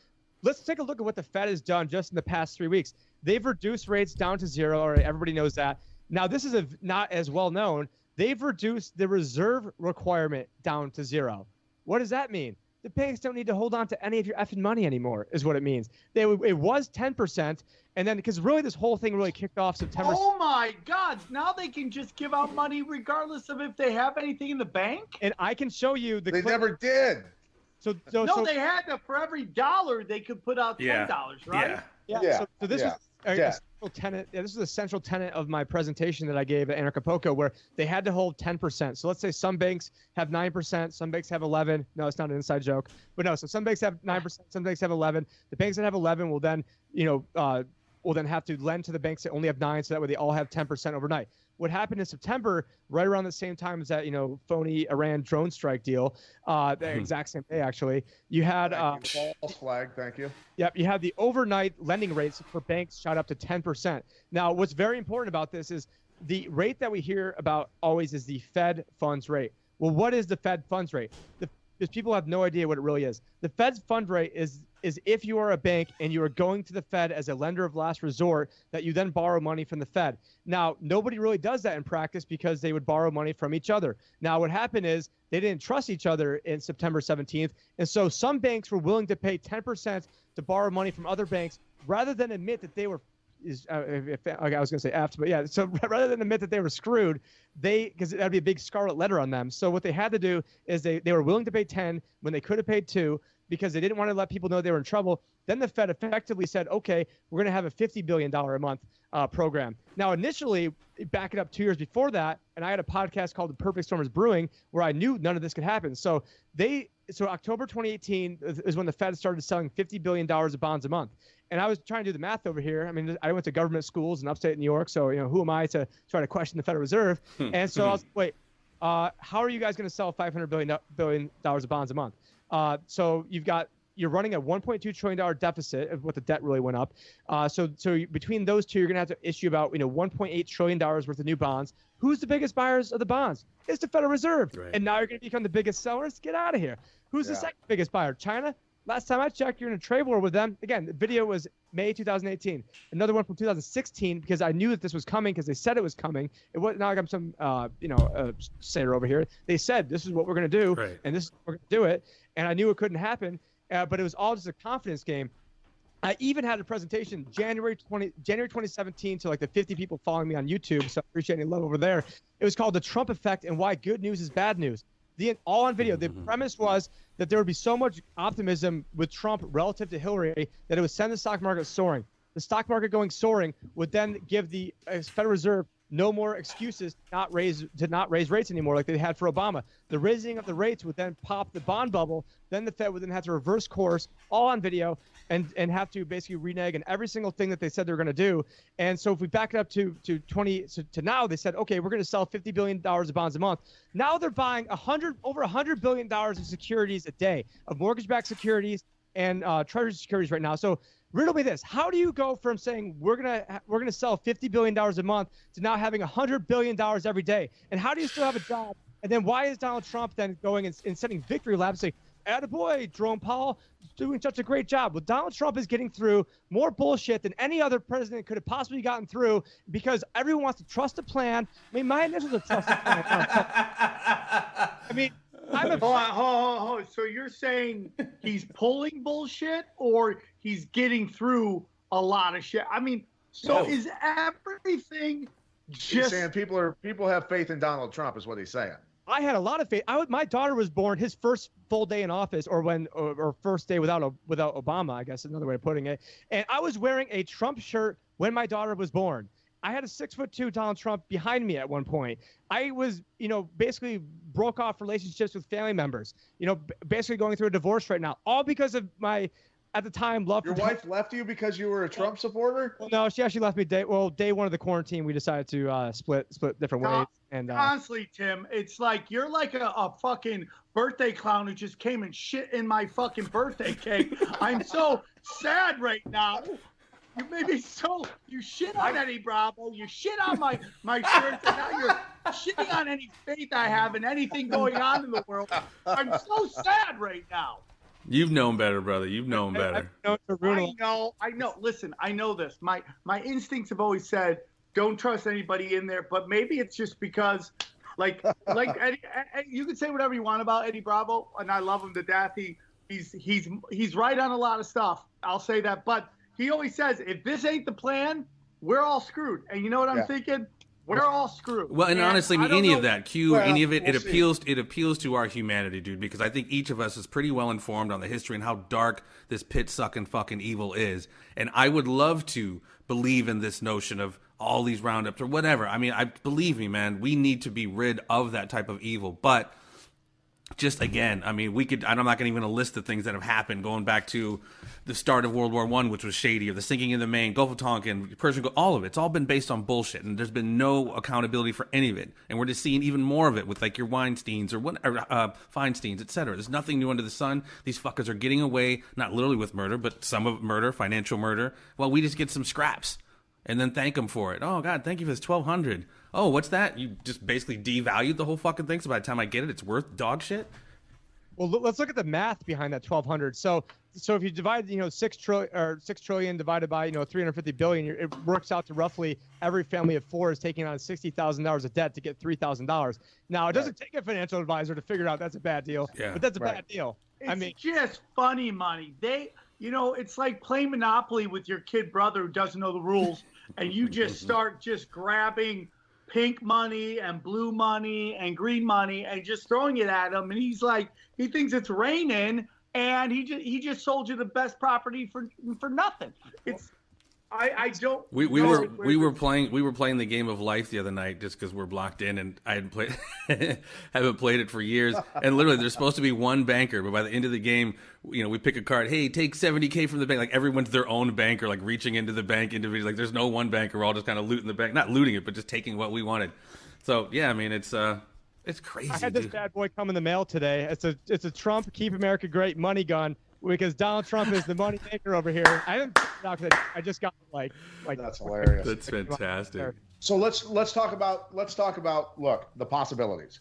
Let's take a look at what the Fed has done just in the past 3 weeks. They've reduced rates down to zero. All right, everybody knows that. Now, this is not as well known. They've reduced the reserve requirement down to zero. What does that mean? The banks don't need to hold on to any of your effing money anymore, is what it means. It was 10%, and then because really this whole thing really kicked off September. Oh my God! Now they can just give out money regardless of if they have anything in the bank. And I can show you They never did. So they had to, for every dollar they could put out $10, right? Yeah. So this was a central tenet. This is a central tenet of my presentation that I gave at Acapulco, where they had to hold 10%. So let's say some banks have 9%, some banks have 11. No, it's not an inside joke, but no. So some banks have 9%, some banks have 11. The banks that have 11 will then, will then have to lend to the banks that only have 9, so that way they all have 10% overnight. What happened in September, right around the same time as that, phony Iran drone strike deal, the exact same day, actually, you had false flag. Thank you. Yep, you had the overnight lending rates for banks shot up to 10%. Now, what's very important about this is the rate that we hear about always is the Fed funds rate. Well, what is the Fed funds rate? Because people have no idea what it really is. The Fed's fund rate is if you are a bank and you are going to the Fed as a lender of last resort, that you then borrow money from the Fed. Now, nobody really does that in practice because they would borrow money from each other. Now, what happened is they didn't trust each other in September 17th. And so some banks were willing to pay 10% to borrow money from other banks rather than admit that they were I was going to say effed, but yeah. So rather than admit that they were screwed, because that'd be a big scarlet letter on them. So what they had to do is they were willing to pay 10 when they could have paid 2 because they didn't want to let people know they were in trouble. Then the Fed effectively said, okay, we're going to have a $50 billion a month program. Now, initially, back it up 2 years before that, and I had a podcast called The Perfect Storm is Brewing where I knew none of this could happen. So October 2018 is when the Fed started selling $50 billion of bonds a month. And I was trying to do the math over here. I mean, I went to government schools in upstate New York, so who am I to try to question the Federal Reserve? And so I was, wait, how are you guys going to sell $500 billion of bonds a month? So you're running a $1.2 trillion deficit of what the debt really went up. So between those two, you're going to have to issue about $1.8 trillion worth of new bonds. Who's the biggest buyers of the bonds? It's the Federal Reserve. Right. And now you're going to become the biggest sellers. Get out of here. Who's the second biggest buyer? China? Last time I checked, you're in a trade war with them. Again, the video was May 2018. Another one from 2016 because I knew that this was coming because they said it was coming. It was not like I'm some sayer over here. They said this is what we're going to do, and this is what we're going to do it. And I knew it couldn't happen, but it was all just a confidence game. I even had a presentation January 2017 to like the 50 people following me on YouTube. So I appreciate any love over there. It was called The Trump Effect and Why Good News is Bad News. All on video. The premise was that there would be so much optimism with Trump relative to Hillary that it would send the stock market soaring. The stock market going soaring would then give the Federal Reserve no more excuses to not raise rates anymore like they had for Obama. The raising of the rates would then pop the bond bubble. Then the Fed would then have to reverse course, all on video, and have to basically renege on every single thing that they said they were going to do. And so if we back it up to now, they said, okay, we're going to sell $50 billion of bonds a month. Now they're buying over $100 billion of securities a day, of mortgage-backed securities and treasury securities right now. So riddle me this: how do you go from saying we're gonna sell $50 billion a month to now having $100 billion every day? And how do you still have a job? And then why is Donald Trump then going and sending victory laps saying, "Attaboy, Jerome Powell, doing such a great job"? Well, Donald Trump is getting through more bullshit than any other president could have possibly gotten through because everyone wants to trust a plan. I mean, my initials are trust a plan. I mean. Hold on. So you're saying he's pulling bullshit or he's getting through a lot of shit? I mean, is everything just... He's saying people have faith in Donald Trump is what he's saying. I had a lot of faith. My daughter was born his first full day in office or first day without Obama, I guess is another way of putting it. And I was wearing a Trump shirt when my daughter was born. I had a 6'2" Donald Trump behind me at one point. I was, basically broke off relationships with family members, basically going through a divorce right now, all because of my, at the time, love for... Your wife left you because you were a Trump supporter? Well, no, she actually left me day one of the quarantine. We decided to split different ways. And honestly, Tim, it's like you're like a fucking birthday clown who just came and shit in my fucking birthday cake. I'm so sad right now. You made me so. You shit on Eddie Bravo. You shit on my shirts, and now you're shitting on any faith I have in anything going on in the world. I'm so sad right now. You've known better, brother. You've known better. I know. Listen, I know this. My instincts have always said, don't trust anybody in there. But maybe it's just because, like Eddie, you can say whatever you want about Eddie Bravo, and I love him to death. He's right on a lot of stuff. I'll say that, but. He always says, if this ain't the plan, we're all screwed. And you know what I'm thinking? We're all screwed. Well, and honestly, any of that, any of it, it appeals to our humanity, dude, because I think each of us is pretty well informed on the history and how dark this pit-sucking fucking evil is. And I would love to believe in this notion of all these roundups or whatever. I mean, believe me, man, we need to be rid of that type of evil. But just again, I mean, I'm not even going to list the things that have happened going back to the start of World War I, which was shady, or the sinking in the Maine, Gulf of Tonkin, Persian Gulf, all of it. It's all been based on bullshit, and there's been no accountability for any of it. And we're just seeing even more of it with like your Weinsteins or Feinsteins, etc. There's nothing new under the sun. These fuckers are getting away, not literally with murder, but some of murder, financial murder. Well, we just get some scraps and then thank them for it. Oh God, thank you for this $1,200. Oh, what's that? You just basically devalued the whole fucking thing. So by the time I get it, it's worth dog shit. Well, let's look at the math behind that 1,200. So if you divide, 6 trillion divided by, 350 billion, it works out to roughly every family of 4 is taking on $60,000 of debt to get $3,000. Now, it doesn't take a financial advisor to figure out that's a bad deal, but that's a bad deal. It's just funny money. It's like playing Monopoly with your kid brother who doesn't know the rules, and you just start just grabbing pink money and blue money and green money and just throwing it at him, and he's like, he thinks it's raining, and he just sold you the best property for nothing. I don't. We were playing the game of life the other night just because we're blocked in, and I hadn't played haven't played it for years. And literally, there's supposed to be one banker, but by the end of the game, we pick a card. Hey, take $70K from the bank. Like everyone's their own banker, like reaching into the bank individually. Like there's no one banker. We're all just kind of looting the bank, not looting it, but just taking what we wanted. So yeah, I mean it's crazy. I had this bad boy come in the mail today. It's a Trump Keep America Great money gun. Because Donald Trump is the money maker over here. I didn't put it out because I just got like that's hilarious. That's fantastic. So let's talk about look, the possibilities.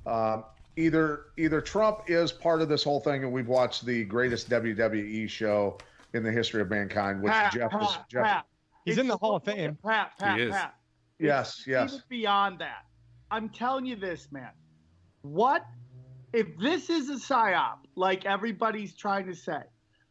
Either Trump is part of this whole thing, and we've watched the greatest WWE show in the history of mankind, which Jeff. He's in the Hall of Fame. He is. Yes. Even beyond that, I'm telling you this, man. What if this is a psyop, like everybody's trying to say?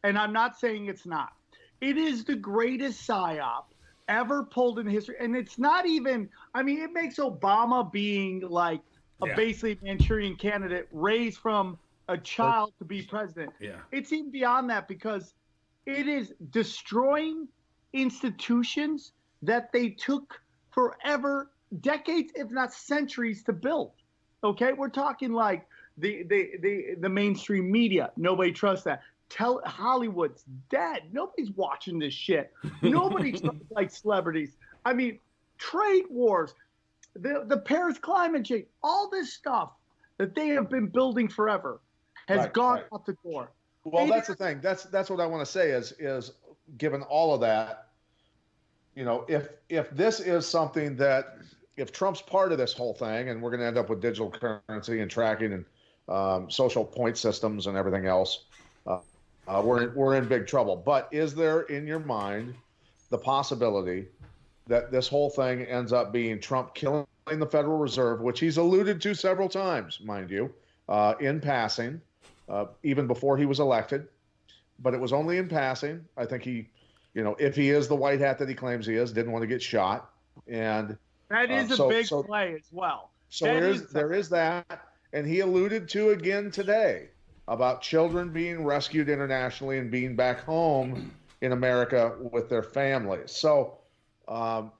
And I'm not saying it's not. It is the greatest psyop ever pulled in history. And it's not even, I mean, it makes Obama being like a basically Manchurian candidate raised from a child to be president. Yeah. It's even beyond that because it is destroying institutions that they took forever, decades, if not centuries, to build. Okay? We're talking like the mainstream media. Nobody trusts that. Hollywood's dead. Nobody's watching this shit. Nobody trusts like celebrities. I mean, trade wars, the Paris climate change, all this stuff that they have been building forever has gone out the door. Well, that's the thing. That's what I want to say is given all of that, if this is something that, if Trump's part of this whole thing, and we're going to end up with digital currency and tracking and social point systems and everything else, we're in big trouble. But is there in your mind the possibility that this whole thing ends up being Trump killing the Federal Reserve, which he's alluded to several times, mind you, in passing, even before he was elected, but it was only in passing. I think he, if he is the white hat that he claims he is, didn't want to get shot. And that is a big play as well. So there is that. And he alluded to again today about children being rescued internationally and being back home in America with their families. So I'm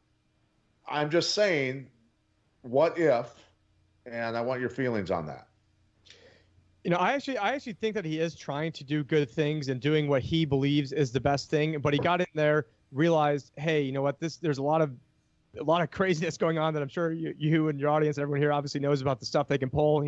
just saying, what if, and I want your feelings on that. I actually think that he is trying to do good things and doing what he believes is the best thing. But he got in there, realized, hey, you know what? There's a lot of craziness going on that I'm sure you and your audience, everyone here, obviously knows about the stuff they can pull.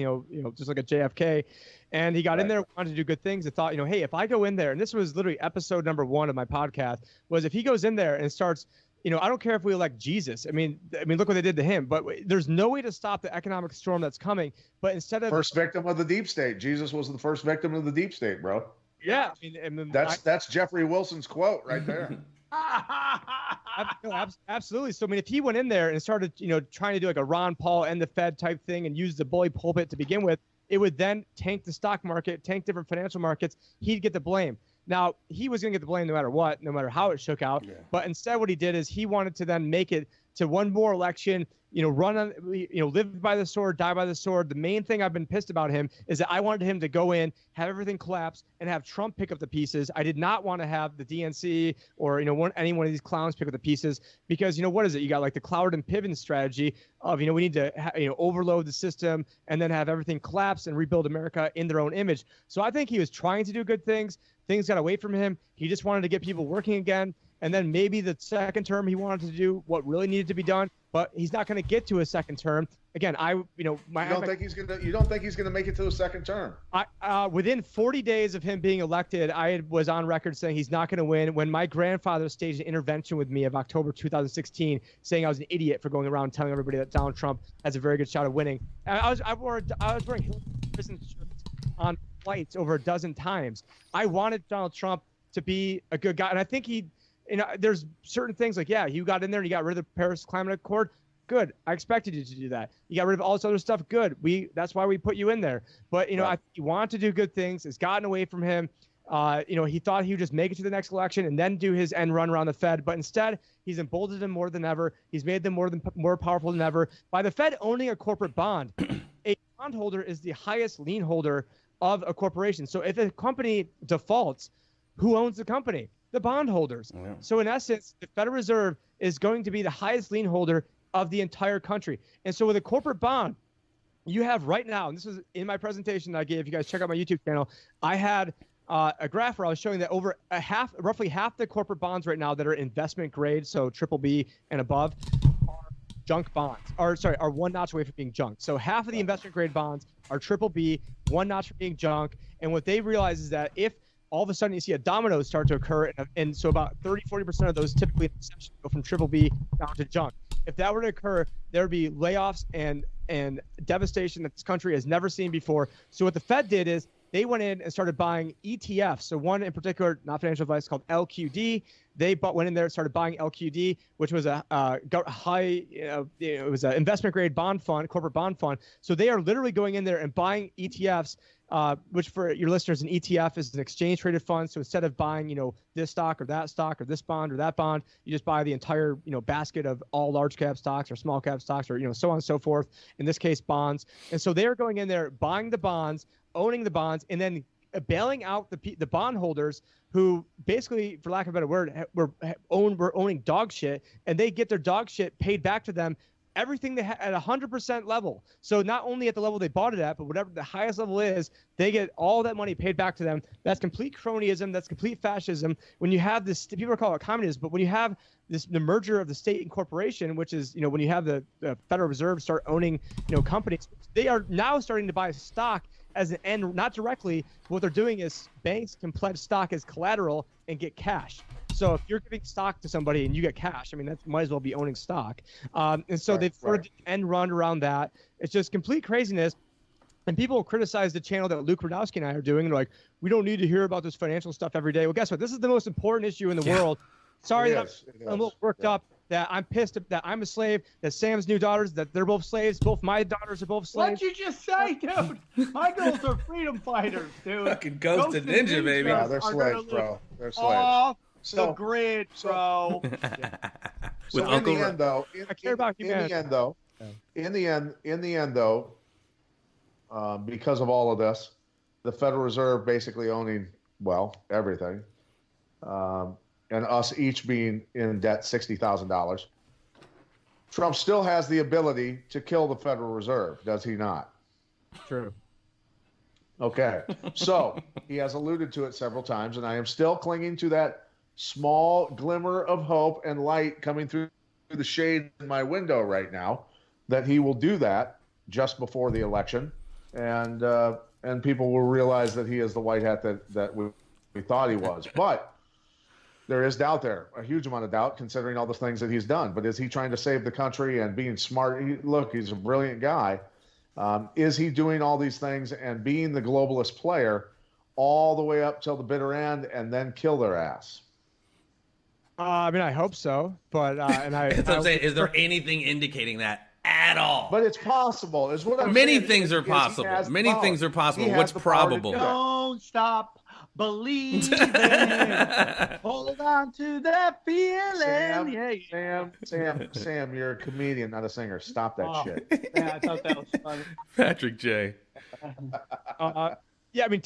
Just like a JFK, and he got in there, wanted to do good things. And thought, hey, if I go in there, and this was literally episode number 1 of my podcast, was if he goes in there and starts. I don't care if we elect Jesus. I mean, look what they did to him. But there's no way to stop the economic storm that's coming. But instead of first victim of the deep state, Jesus was the first victim of the deep state, bro. Yeah, that's Jeffrey Wilson's quote right there. Absolutely. So if he went in there and started, trying to do like a Ron Paul and the Fed type thing and use the bully pulpit to begin with, it would then tank the stock market, tank different financial markets. He'd get the blame. Now, he was going to get the blame no matter what, no matter how it shook out. Yeah. But instead, what he did is he wanted to then make it to one more election, run on, live by the sword, die by the sword. The main thing I've been pissed about him is that I wanted him to go in, have everything collapse, and have Trump pick up the pieces. I did not want to have the DNC or, any one of these clowns pick up the pieces because, what is it? You got like the Cloward and Piven strategy of, we need to, overload the system and then have everything collapse and rebuild America in their own image. So I think he was trying to do good things. Things got away from him. He just wanted to get people working again. And then maybe the second term he wanted to do what really needed to be done, but he's not going to get to a second term. Again, you don't think he's going to make it to a second term? Within 40 days of him being elected, I was on record saying he's not going to win. When my grandfather staged an intervention with me of October 2016, saying I was an idiot for going around telling everybody that Donald Trump has a very good shot of winning. And I was wearing Hillary prison shirts on flights over a dozen times. I wanted Donald Trump to be a good guy, and I think he. There's certain things like, you got in there and you got rid of the Paris Climate Accord. Good. I expected you to do that. You got rid of all this other stuff. Good. That's why we put you in there. But, I think he wanted to do good things. It's gotten away from him. He thought he would just make it to the next election and then do his end run around the Fed. But instead, he's emboldened them more than ever. He's made them more powerful than ever. By the Fed owning a corporate bond, a bondholder is the highest lien holder of a corporation. So if a company defaults, who owns the company? the bondholders. Yeah. So in essence, the Federal Reserve is going to be the highest lien holder of the entire country. And so with a corporate bond, you have right now, and this is in my presentation that I gave, if you guys check out my YouTube channel, I had a graph where I was showing that over roughly half the corporate bonds right now that are investment grade, so BBB and above, are junk bonds, are one notch away from being junk. So half of the investment grade bonds are BBB, one notch from being junk. And what they realize is that if all of a sudden you see a domino start to occur, and so about 30-40% of those typically go from BBB down to junk. If that were to occur, there would be layoffs and devastation that this country has never seen before. So what the Fed did is they went in and started buying ETFs. So one in particular, not financial advice, called LQD. They went in there and started buying LQD, which was a high, it was an investment grade bond fund, corporate bond fund. So they are literally going in there and buying ETFs, which for your listeners, an ETF is an exchange traded fund. So instead of buying, this stock or this bond or that bond, you just buy the entire, basket of all large cap stocks or small cap stocks or, so on and so forth. In this case, bonds. And so they're going in there, buying the bonds, owning the bonds, and then bailing out the bondholders who basically, for lack of a better word, were owning dog shit, and they get their dog shit paid back to them, everything they had at 100% level. So not only at the level they bought it at, but whatever the highest level is, they get all that money paid back to them. That's complete cronyism. That's complete fascism. When you have this, people call it communism, but when you have the merger of the state and corporation, which is, when you have the Federal Reserve start owning, companies, they are now starting to buy stock as an end, not directly. What they're doing is banks can pledge stock as collateral and get cash. So if you're giving stock to somebody and you get cash, I mean, that might as well be owning stock. And so they've sort of end run around that. It's just complete craziness. And people criticize the channel that Luke Rudowski and I are doing. They're like, we don't need to hear about this financial stuff every day. Well, guess what? This is the most important issue in the world. Sorry that I'm a little worked up, that I'm pissed that I'm a slave, that Sam's new daughters, that they're both slaves. Both my daughters are both slaves. What'd you just say, dude? My girls are freedom fighters, dude. Fucking Ghost and Ninja, baby. Yeah, they're slaves, bro. They're slaves. Off the grid, bro. With so Uncle in the end, though, in the end, though, because of all of this, the Federal Reserve basically owning, everything, and us each being in debt $60,000, Trump still has the ability to kill the Federal Reserve, does he not? True. Okay. So he has alluded to it several times, and I am still clinging to that small glimmer of hope and light coming through the shade in my window right now, that he will do that just before the election, and people will realize that he is the white hat that we thought he was. But there is doubt there, a huge amount of doubt, considering all the things that he's done. But is he trying to save the country and being smart? Look, he's a brilliant guy. Is he doing all these things and being the globalist player all the way up till the bitter end and then kill their ass? I mean, I hope so. But that's what I'm saying. Is there anything indicating that at all? But it's possible. Is what I'm Many saying. things are possible. Many things are possible. What's probable? Don't stop believing. Hold on to that feeling. Sam, you're a comedian, not a singer. Stop that shit. Yeah, I thought that was funny. Patrick J. Yeah, I mean,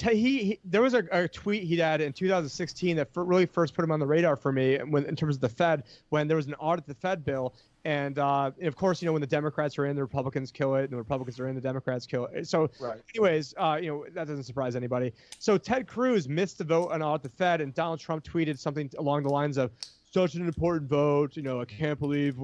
there was a tweet he had in 2016 that really first put him on the radar for me in terms of the Fed, when there was an audit of the Fed bill. And of course, when the Democrats are in, the Republicans kill it, and the Republicans are in, the Democrats kill it. So anyways, that doesn't surprise anybody. So Ted Cruz missed the vote on audit the Fed, and Donald Trump tweeted something along the lines of, such an important vote, I can't believe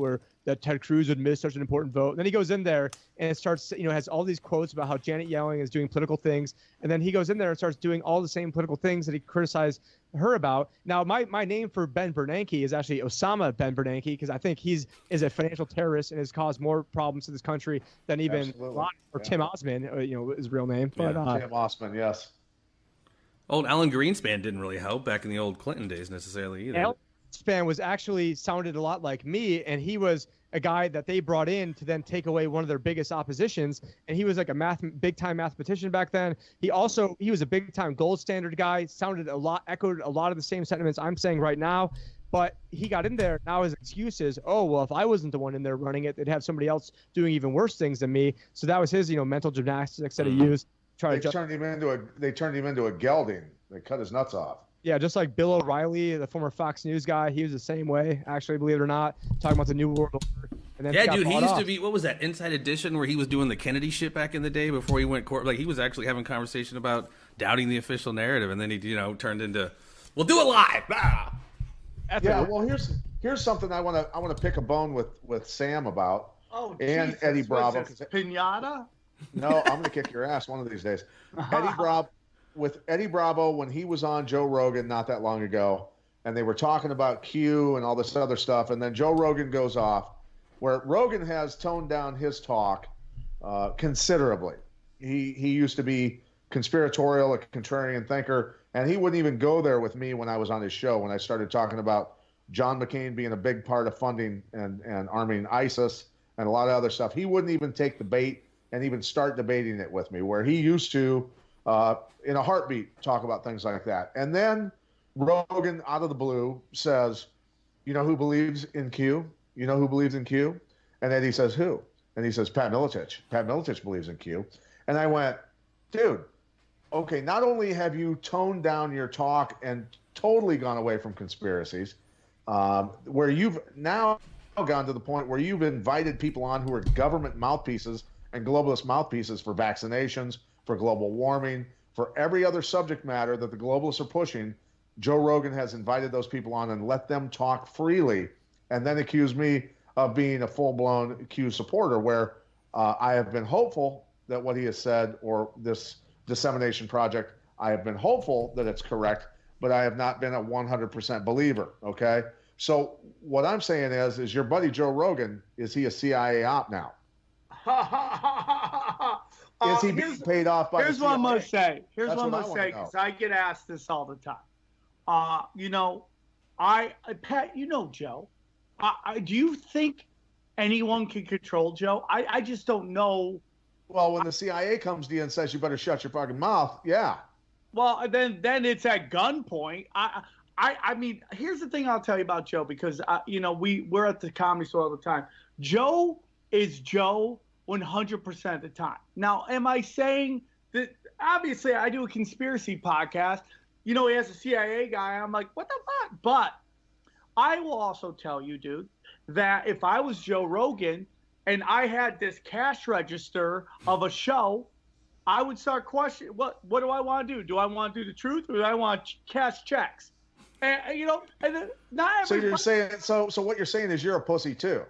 that Ted Cruz would miss such an important vote. And then he goes in there and starts, has all these quotes about how Janet Yellen is doing political things. And then he goes in there and starts doing all the same political things that he criticized her about. Now, my name for Ben Bernanke is actually Osama Ben Bernanke, because I think is a financial terrorist and has caused more problems to this country than even Tim Osman, his real name. But, Tim Osman, yes. Old Alan Greenspan didn't really help back in the old Clinton days necessarily either. Alan Greenspan was actually sounded a lot like me, and he was a guy that they brought in to then take away one of their biggest oppositions. And he was like a big-time mathematician back then. He was a big-time gold standard guy, echoed a lot of the same sentiments I'm saying right now. But he got in there. Now his excuse is, oh, well, if I wasn't the one in there running it, they'd have somebody else doing even worse things than me. So that was his, mental gymnastics that he used. They turned him into a gelding. They cut his nuts off. Yeah, just like Bill O'Reilly, the former Fox News guy, he was the same way, actually, believe it or not, talking about the New World Order. And then yeah, dude, he used to be, what was that, Inside Edition, where he was doing the Kennedy shit back in the day before he went court? Like, he was actually having conversation about doubting the official narrative, and then he, turned into, we'll do it live. Ah! Yeah, well, here's something I want to pick a bone with Sam about. Oh, and Jesus, Eddie Bravo. Pinata? No, I'm going to kick your ass one of these days. Eddie Bravo, when he was on Joe Rogan not that long ago, and they were talking about Q and all this other stuff, and then Joe Rogan goes off, where Rogan has toned down his talk considerably. He used to be conspiratorial, a contrarian thinker, and he wouldn't even go there with me when I was on his show, when I started talking about John McCain being a big part of funding and arming ISIS and a lot of other stuff. He wouldn't even take the bait and even start debating it with me, where he used to, in a heartbeat, talk about things like that. And then Rogan, out of the blue, says, you know who believes in Q? You know who believes in Q? And then he says, who? And he says, Pat Miletich. Pat Miletich believes in Q. And I went, dude, okay, not only have you toned down your talk and totally gone away from conspiracies, where you've now gone to the point where you've invited people on who are government mouthpieces and globalist mouthpieces for vaccinations, for global warming, for every other subject matter that the globalists are pushing. Joe Rogan has invited those people on and let them talk freely, and then accuse me of being a full-blown Q supporter, where I have been hopeful that what he has said, or this dissemination project, I have been hopeful that it's correct, but I have not been a 100% believer, okay? So what I'm saying is your buddy Joe Rogan, is he a CIA op now? Is he being paid off by Here's the what CIA? I'm going to say. Here's That's what I'm what going I to say, wanna know. because I get asked this all the time. Pat, you know Joe. Do you think anyone can control Joe? I just don't know. Well, when the CIA comes to you and says you better shut your fucking mouth, yeah. Well, then it's at gunpoint. I mean, here's the thing I'll tell you about Joe, because we're at the Comedy Store all the time. Joe is Joe 100% of the time. Now, am I saying that? Obviously, I do a conspiracy podcast. He has a CIA guy. I'm like, what the fuck? But I will also tell you, dude, that if I was Joe Rogan and I had this cash register of a show, I would start questioning, what do I want to do? Do I want to do the truth, or do I want cash checks? And and then not So everybody. you're saying, so what you're saying is you're a pussy too.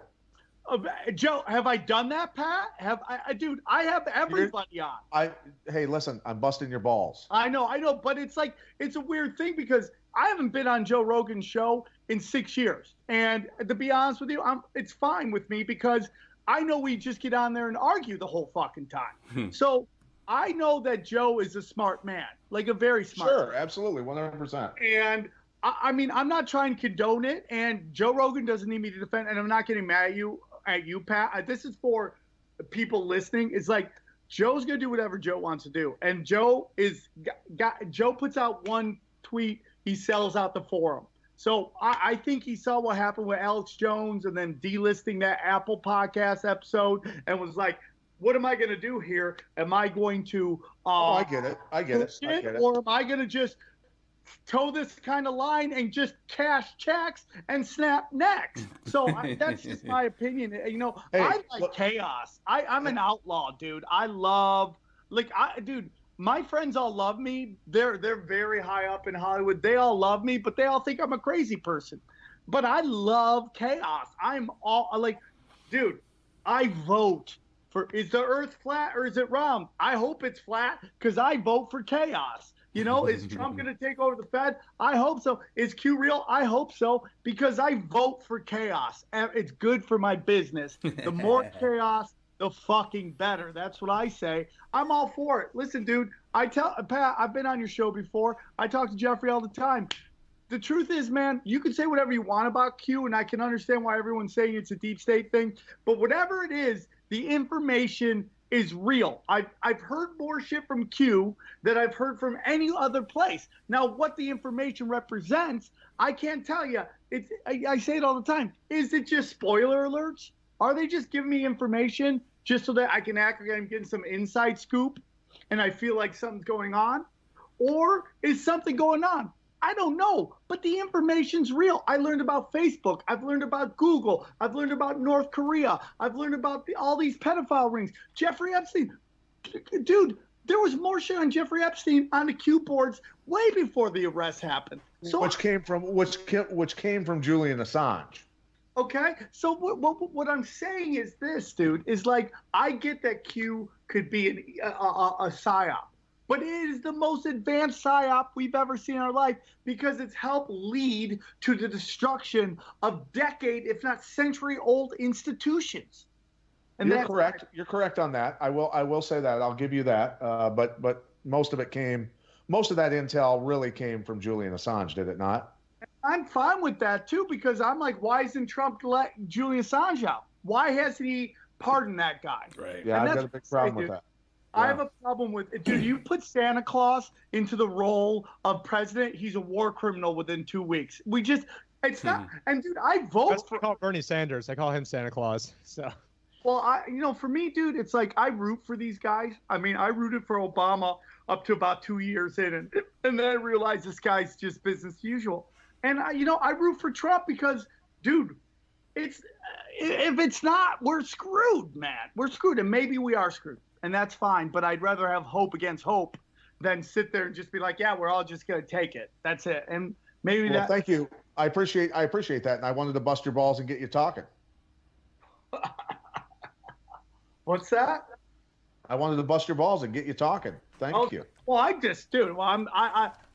Joe, have I done that, Pat? Dude, I have everybody on. Hey, listen, I'm busting your balls. I know, but it's a weird thing, because I haven't been on Joe Rogan's show in 6 years. And to be honest with you, it's fine with me, because I know we just get on there and argue the whole fucking time. So I know that Joe is a smart man, like a very smart man. Sure, absolutely, 100%. And I mean, I'm not trying to condone it, and Joe Rogan doesn't need me to defend, and I'm not getting mad at you, Pat. This is for people listening. It's like, Joe's gonna do whatever Joe wants to do, and Joe puts out one tweet, he sells out the forum. So I think he saw what happened with Alex Jones, and then delisting that Apple podcast episode, and was like, what am I going to do here? Am I going to I get it. Or am I going to just toe this kind of line and just cash checks and snap necks? So that's just my opinion. Hey, I like chaos. I'm an outlaw, dude. I love, dude, my friends all love me. They're very high up in Hollywood. They all love me, but they all think I'm a crazy person. But I love chaos. I'm all dude, I vote for, is the earth flat or is it round? I hope it's flat, because I vote for chaos. Is Trump going to take over the Fed? I hope so. Is Q real? I hope so, because I vote for chaos. It's good for my business. The more chaos, the fucking better. That's what I say. I'm all for it. Listen, dude, Pat, I've been on your show before. I talk to Jeffrey all the time. The truth is, man, you can say whatever you want about Q, and I can understand why everyone's saying it's a deep state thing. But whatever it is, the information is real. I've heard more shit from Q than I've heard from any other place. Now, what the information represents, I can't tell you. I say it all the time. Is it just spoiler alerts? Are they just giving me information just so that I can act like I'm getting some inside scoop and I feel like something's going on? Or is something going on? I don't know, but the information's real. I learned about Facebook. I've learned about Google. I've learned about North Korea. I've learned about all these pedophile rings. Jeffrey Epstein, dude, there was more shit on Jeffrey Epstein on the cue boards way before the arrest happened. So which came from Julian Assange. Okay, so what I'm saying is this, dude, is like, I get that Q could be a psyop, but it is the most advanced psyop we've ever seen in our life because it's helped lead to the destruction of decade, if not century-old institutions. And you're correct. You're correct on that. I will say that. I'll give you that. But most of that intel really came from Julian Assange, did it not? I'm fine with that too, because I'm like, why isn't Trump let Julian Assange out? Why hasn't he pardoned that guy? Right. Yeah, I've got a big problem with that. Yeah. I have a problem with it. Dude, you put Santa Claus into the role of president, he's a war criminal within 2 weeks. It's not. And dude, I vote for. I call Bernie Sanders. I call him Santa Claus. So. Well, for me, dude, it's like I root for these guys. I mean, I rooted for Obama up to about 2 years in, and then I realized this guy's just business as usual. And I root for Trump because, dude, if it's not, we're screwed, man. We're screwed, and maybe we are screwed, and that's fine. But I'd rather have hope against hope than sit there and just be like, yeah, we're all just gonna take it. That's it. And maybe well, thank you. I appreciate that, and I wanted to bust your balls and get you talking. What's that? I wanted to bust your balls and get you talking. Thank you. Well,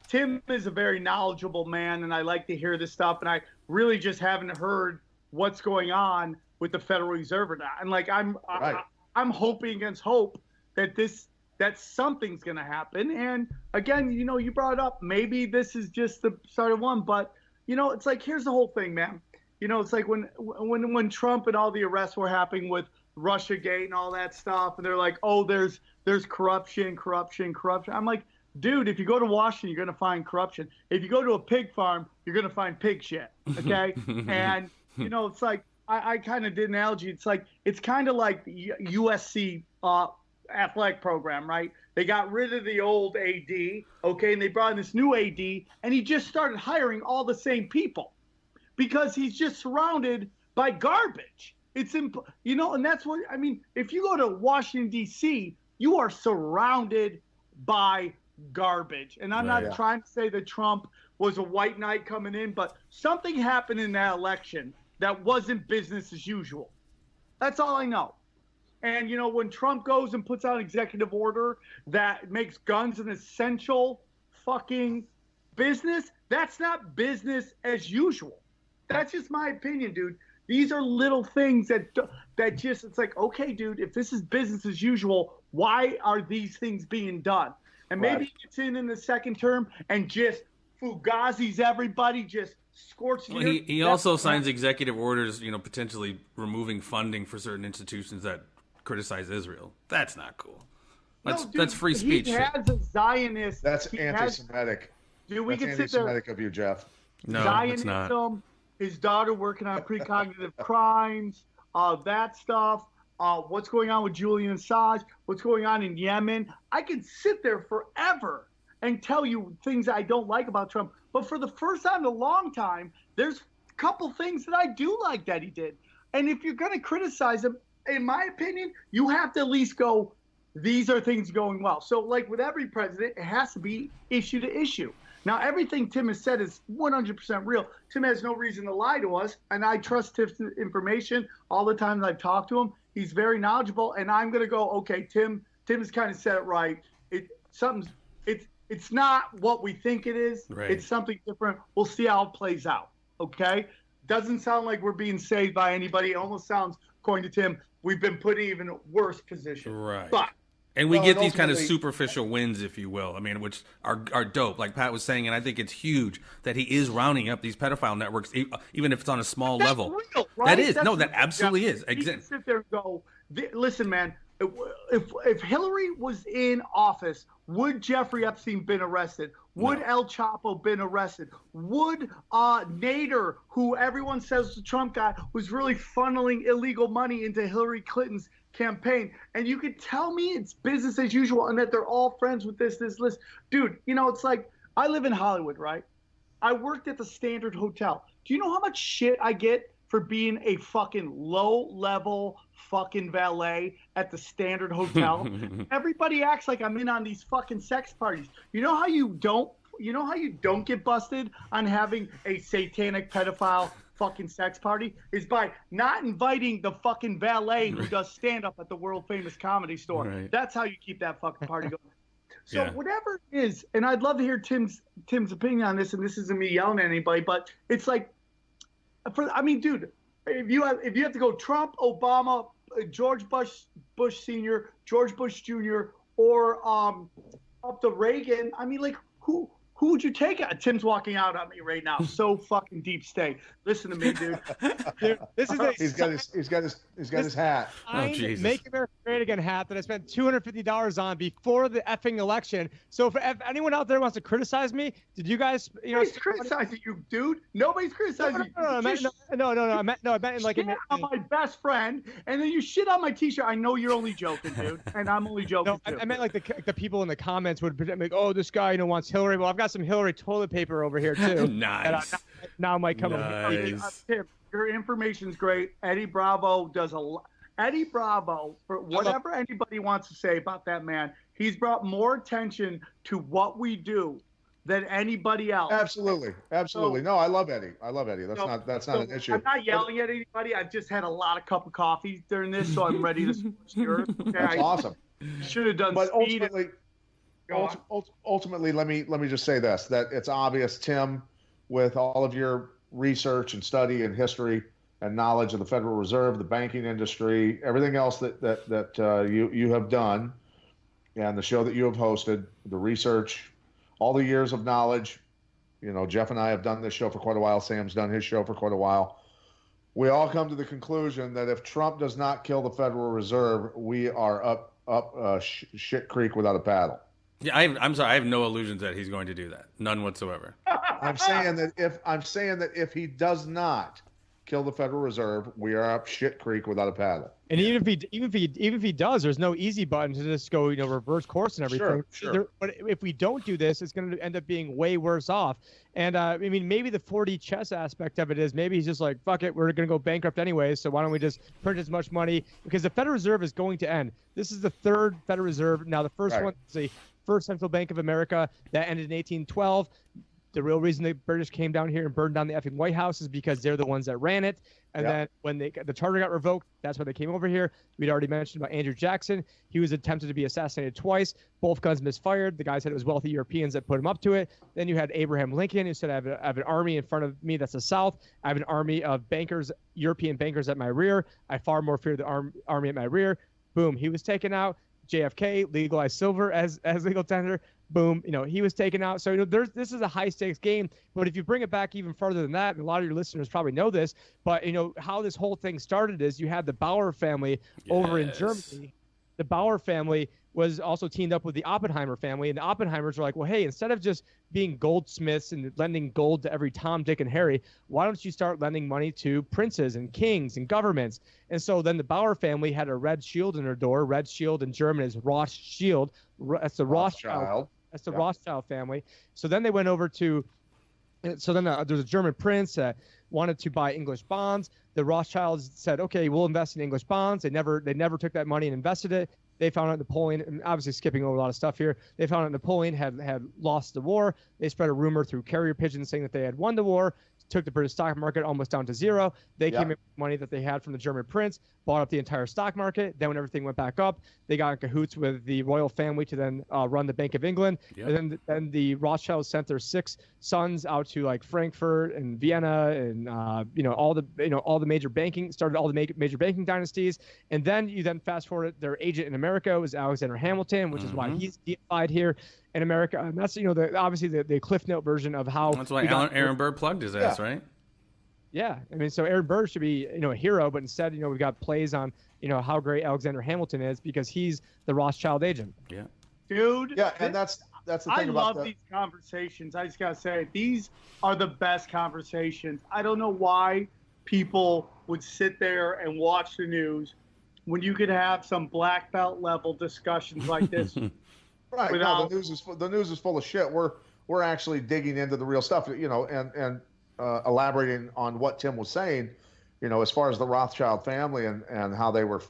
Tim is a very knowledgeable man, and I like to hear this stuff. And I really just haven't heard what's going on with the Federal Reserve or not. And like I'm I'm hoping against hope that something's going to happen. And again, you brought up maybe this is just the start of one, but it's like here's the whole thing, man. It's like when Trump and all the arrests were happening with Russiagate and all that stuff, and they're like, oh, there's corruption. I'm like, dude, if you go to Washington, you're going to find corruption. If you go to a pig farm, you're going to find pig shit. Okay. And, it's like, I kind of did an analogy. It's kind of like the USC athletic program, right? They got rid of the old AD. Okay. And they brought in this new AD, and he just started hiring all the same people because he's just surrounded by garbage. And that's what, I mean, if you go to Washington, D.C., you are surrounded by garbage. And I'm not trying to say that Trump was a white knight coming in, but something happened in that election that wasn't business as usual. That's all I know. And, when Trump goes and puts out an executive order that makes guns an essential fucking business, that's not business as usual. That's just my opinion, dude. These are little things that just, it's like, okay, dude, if this is business as usual, why are these things being done? And maybe he gets in the second term and just fugazis everybody, just scorches. Well, he also signs executive orders, potentially removing funding for certain institutions that criticize Israel. That's not cool. That's free speech. He has a Zionist. That's anti-Semitic. Dude, we can sit there. Anti-Semitic of you, Jeff. No, Zionism, it's not. His daughter working on precognitive crimes, that stuff. What's going on with Julian Assange? What's going on in Yemen? I could sit there forever and tell you things I don't like about Trump. But for the first time in a long time, there's a couple things that I do like that he did. And if you're going to criticize him, in my opinion, you have to at least go, these are things going well. So like with every president, it has to be issue to issue. Now, everything Tim has said is 100% real. Tim has no reason to lie to us, and I trust Tim's information all the times I've talked to him. He's very knowledgeable, and I'm going to go, okay, Tim has kind of said it right. It's not what we think it is. Right. It's something different. We'll see how it plays out, okay? Doesn't sound like we're being saved by anybody. It almost sounds, according to Tim, we've been put in even a worse position. Right. But and we get these kind of superficial wins, if you will. I mean, which are dope, like Pat was saying, and I think it's huge that he is rounding up these pedophile networks, even if it's on a small level. Real, right? That is. That absolutely is. You can sit there and go, listen, man, if Hillary was in office, would Jeffrey Epstein been arrested? Would El Chapo been arrested? Would Nader, who everyone says was the Trump guy, was really funneling illegal money into Hillary Clinton's campaign? And you could tell me it's business as usual and that they're all friends with this list. Dude, it's like I live in Hollywood, right? I worked at the Standard Hotel. Do you know how much shit I get for being a fucking low-level fucking valet at the Standard Hotel? Everybody acts like I'm in on these fucking sex parties. You know how you don't get busted on having a satanic pedophile fucking sex party is by not inviting the fucking valet who does stand up at the world famous Comedy Store. Right. That's how you keep that fucking party going. So whatever it is, and I'd love to hear Tim's opinion on this, and this isn't me yelling at anybody, but it's like, dude, if you have to go Trump, Obama, George Bush Sr., George Bush Jr., or up to Reagan, I mean, like, who would you take? Tim's walking out on me right now. So fucking deep state. Listen to me, dude. This is he's got his hat. Oh, Jesus. Make America Great Again hat that I spent $250 on before the effing election. So if anyone out there wants to criticize me, did you guys? Nobody's criticizing you, dude. Nobody's criticizing you. No. I meant like on my best friend, and then you shit on my T-shirt. I know you're only joking, dude, and I'm only joking. No, I meant like the people in the comments would pretend like, oh, this guy wants Hillary. Well, I've got some Hillary toilet paper over here too. Nice. Now I might come nice. Tim, your information's great. Eddie Bravo does a lot. Eddie Bravo, for whatever anybody wants to say about that man, he's brought more attention to what we do than anybody else. Absolutely. No, I love Eddie. That's not an issue. I'm not yelling at anybody. I've just had a lot of cup of coffee during this, so I'm ready to switch yours. Okay, that's awesome. Should have done. But ultimately, let me just say this: that it's obvious, Tim, with all of your research and study and history and knowledge of the Federal Reserve, the banking industry, everything else that you have done, and the show that you have hosted, the research, all the years of knowledge. You know, Jeff and I have done this show for quite a while. Sam's done his show for quite a while. We all come to the conclusion that if Trump does not kill the Federal Reserve, we are up shit creek without a paddle. Yeah, I'm sorry. I have no illusions that he's going to do that. None whatsoever. I'm saying that if he does not kill the Federal Reserve, we are up shit creek without a paddle. And even if he does, there's no easy button to just go, reverse course and everything. Sure. But if we don't do this, it's going to end up being way worse off. And maybe the 4D chess aspect of it is maybe he's just like, fuck it, we're going to go bankrupt anyway. So why don't we just print as much money? Because the Federal Reserve is going to end. This is the third Federal Reserve. Now the first one is the First Central Bank of America that ended in 1812. The real reason the British came down here and burned down the effing White House is because they're the ones that ran it. And then when the charter got revoked, that's why they came over here. We'd already mentioned about Andrew Jackson. He was attempted to be assassinated twice. Both guns misfired. The guy said it was wealthy Europeans that put him up to it. Then you had Abraham Lincoln, who said, I have an army in front of me that's the South. I have an army of bankers, European bankers at my rear. I far more fear the army at my rear. Boom, he was taken out. JFK legalized silver as legal tender. Boom, he was taken out. So this is a high stakes game. But if you bring it back even further than that, and a lot of your listeners probably know this, but how this whole thing started is you had the Bauer family over in Germany. The Bauer family was also teamed up with the Oppenheimer family, and the Oppenheimers were like, well, hey, instead of just being goldsmiths and lending gold to every Tom, Dick, and Harry, why don't you start lending money to princes and kings and governments? And so then the Bauer family had a red shield in their door. Red shield in German is Rothschild. That's the Rothschild. That's the Rothschild family. So then they went over to there's a German prince that wanted to buy English bonds. The Rothschilds said, okay, we'll invest in English bonds. They never took that money and invested it. They found out Napoleon, and obviously skipping over a lot of stuff here, they found out Napoleon had lost the war. They spread a rumor through carrier pigeons saying that they had won the war, took the British stock market almost down to zero. They came in with money that they had from the German prince, bought up the entire stock market. Then when everything went back up, they got in cahoots with the royal family to then run the Bank of England. Yep. And then the Rothschilds sent their 6 sons out to like Frankfurt and Vienna and all the major banking, started all the major banking dynasties. And then you fast forward, their agent in America was Alexander Hamilton, which is why he's deified here in America. And that's obviously the Cliff Note version of how. That's why Aaron Burr plugged his ass, right? Yeah, I mean, so Aaron Burr should be a hero, but instead we've got plays on how great Alexander Hamilton is because he's the Rothschild agent. Yeah, dude. Yeah, and that's the thing. I love these conversations. I just gotta say, these are the best conversations. I don't know why people would sit there and watch the news when you could have some black belt level discussions like this. Right. No, the news is full of shit. we're actually digging into the real stuff, and elaborating on what Tim was saying, as far as the Rothschild family and how they were,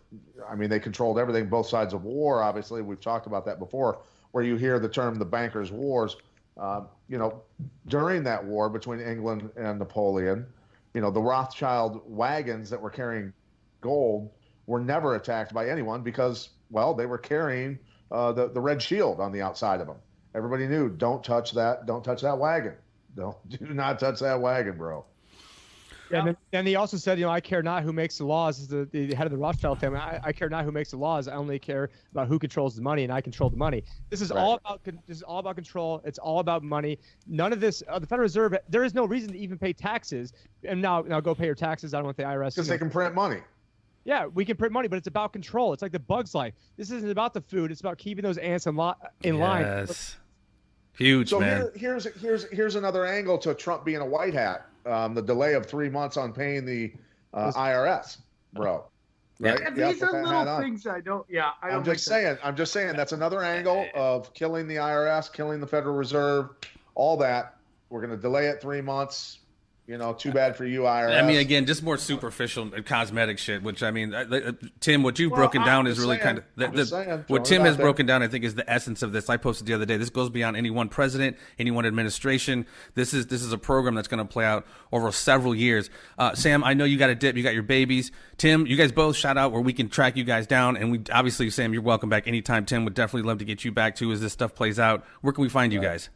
they controlled everything, both sides of war. Obviously, we've talked about that before, where you hear the term the bankers' wars. During that war between England and Napoleon, the Rothschild wagons that were carrying gold were never attacked by anyone because, well, they were carrying the red shield on the outside of them. Everybody knew, don't touch that wagon. Do not touch that wagon, bro. Yeah, and then he also said, I care not who makes the laws. As the head of the Rothschild family, I care not who makes the laws. I only care about who controls the money, and I control the money. This is all about control. It's all about money. None of this. The Federal Reserve. There is no reason to even pay taxes. And now go pay your taxes. I don't want the IRS because they can print money. Yeah, we can print money, but it's about control. It's like the Bug's Life. This isn't about the food. It's about keeping those ants in line. Yes. Huge, so man. Here's another angle to Trump being a white hat. The delay of 3 months on paying the IRS, bro. Right? Yeah, these are little things I don't. Yeah, I'm just saying that's another angle of killing the IRS, killing the Federal Reserve, all that. We're going to delay it 3 months. Too bad for you, IRS. Again, just more superficial cosmetic shit, which, Tim, what you've broken down is really kind of what Tim has broken down, I think, is the essence of this. I posted the other day. This goes beyond any one president, any one administration. This is a program that's going to play out over several years. Sam, I know you got a dip. You got your babies. Tim, you guys both shout out where we can track you guys down. And we obviously, Sam, you're welcome back anytime. Tim would definitely love to get you back, too, as this stuff plays out. Where can we find you guys?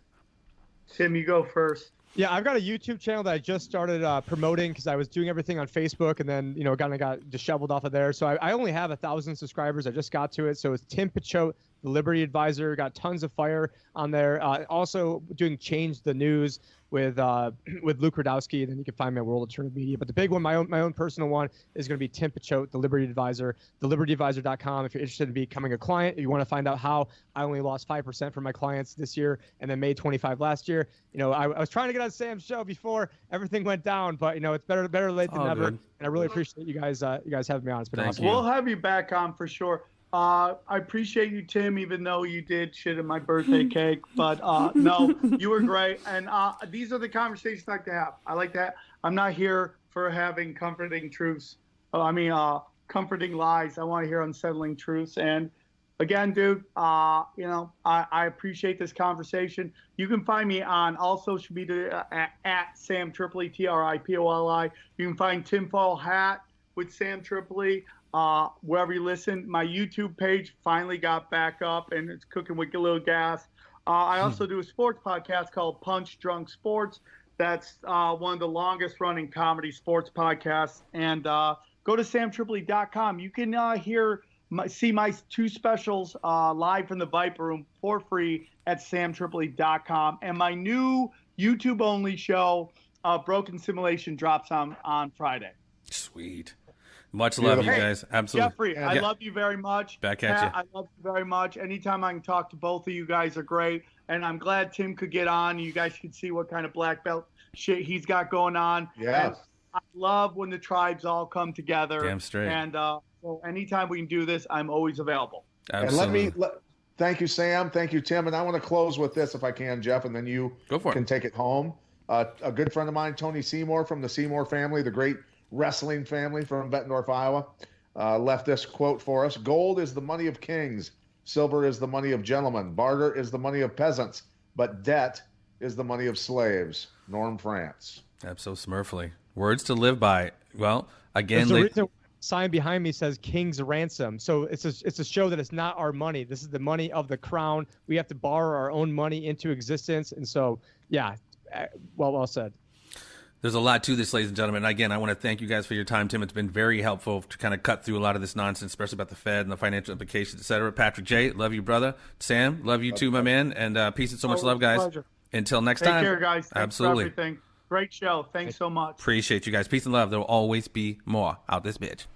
Tim, you go first. Yeah, I've got a YouTube channel that I just started promoting because I was doing everything on Facebook and then, kind of got disheveled off of there. So I only have 1,000 subscribers. I just got to it. So it's Tim Picciot, the Liberty Advisor. Got tons of fire on there. Also doing Change the News with Luke Radowski, and then you can find me at World Alternative Media. But the big one, my own personal one, is going to be Tim Picciot, the Liberty Advisor, thelibertyadvisor.com. If you're interested in becoming a client, if you want to find out how I only lost 5% for my clients this year and then made 25 last year. I was trying to get on Sam's show before everything went down, but it's better late than never. And I really appreciate you guys having me on. It's been awesome. We'll have you back on for sure. I appreciate you, Tim, even though you did shit in my birthday cake. But no, you were great. And these are the conversations I like to have. I like that. I'm not here for having comforting truths. Comforting lies. I want to hear unsettling truths. And again, dude, I appreciate this conversation. You can find me on all social media at Sam Tripoli, Tripoli. You can find Tinfoil Hat with Sam Tripoli. Wherever you listen. My YouTube page finally got back up and it's cooking with a little gas. I also do a sports podcast called Punch Drunk Sports. That's one of the longest running comedy sports podcasts. And go to samtripoli.com. You can see my 2 specials live from the Viper Room for free at samtripoli.com. And my new YouTube only show, Broken Simulation, drops on Friday. Sweet. Much love, you guys. Absolutely. Jeffrey, I love you very much. Back at you. I love you very much. Anytime I can talk to both of you guys are great. And I'm glad Tim could get on. You guys could see what kind of black belt shit he's got going on. Yeah. I love when the tribes all come together. Damn straight. And so anytime we can do this, I'm always available. Absolutely. And thank you, Sam. Thank you, Tim. And I want to close with this if I can, Jeff, and then you can take it home. A good friend of mine, Tony Seymour from the Seymour family, the great wrestling family from Bettendorf, Iowa, left this quote for us. Gold is the money of kings. Silver is the money of gentlemen. Barter is the money of peasants. But debt is the money of slaves. Norm France. Smurfly. Words to live by. Well, again, the reason sign behind me says King's Ransom. So it's a show that it's not our money. This is the money of the crown. We have to borrow our own money into existence. And so, yeah, well said. There's a lot to this, ladies and gentlemen. And again, I want to thank you guys for your time, Tim. It's been very helpful to kind of cut through a lot of this nonsense, especially about the Fed and the financial implications, et cetera. Patrick J., love you, brother. Sam, love you too, my man. And peace and so much love, guys. Pleasure. Until next time. Take care, guys. Thanks Absolutely. for everything. Great show. Thanks so much. Appreciate you guys. Peace and love. There will always be more out this bitch.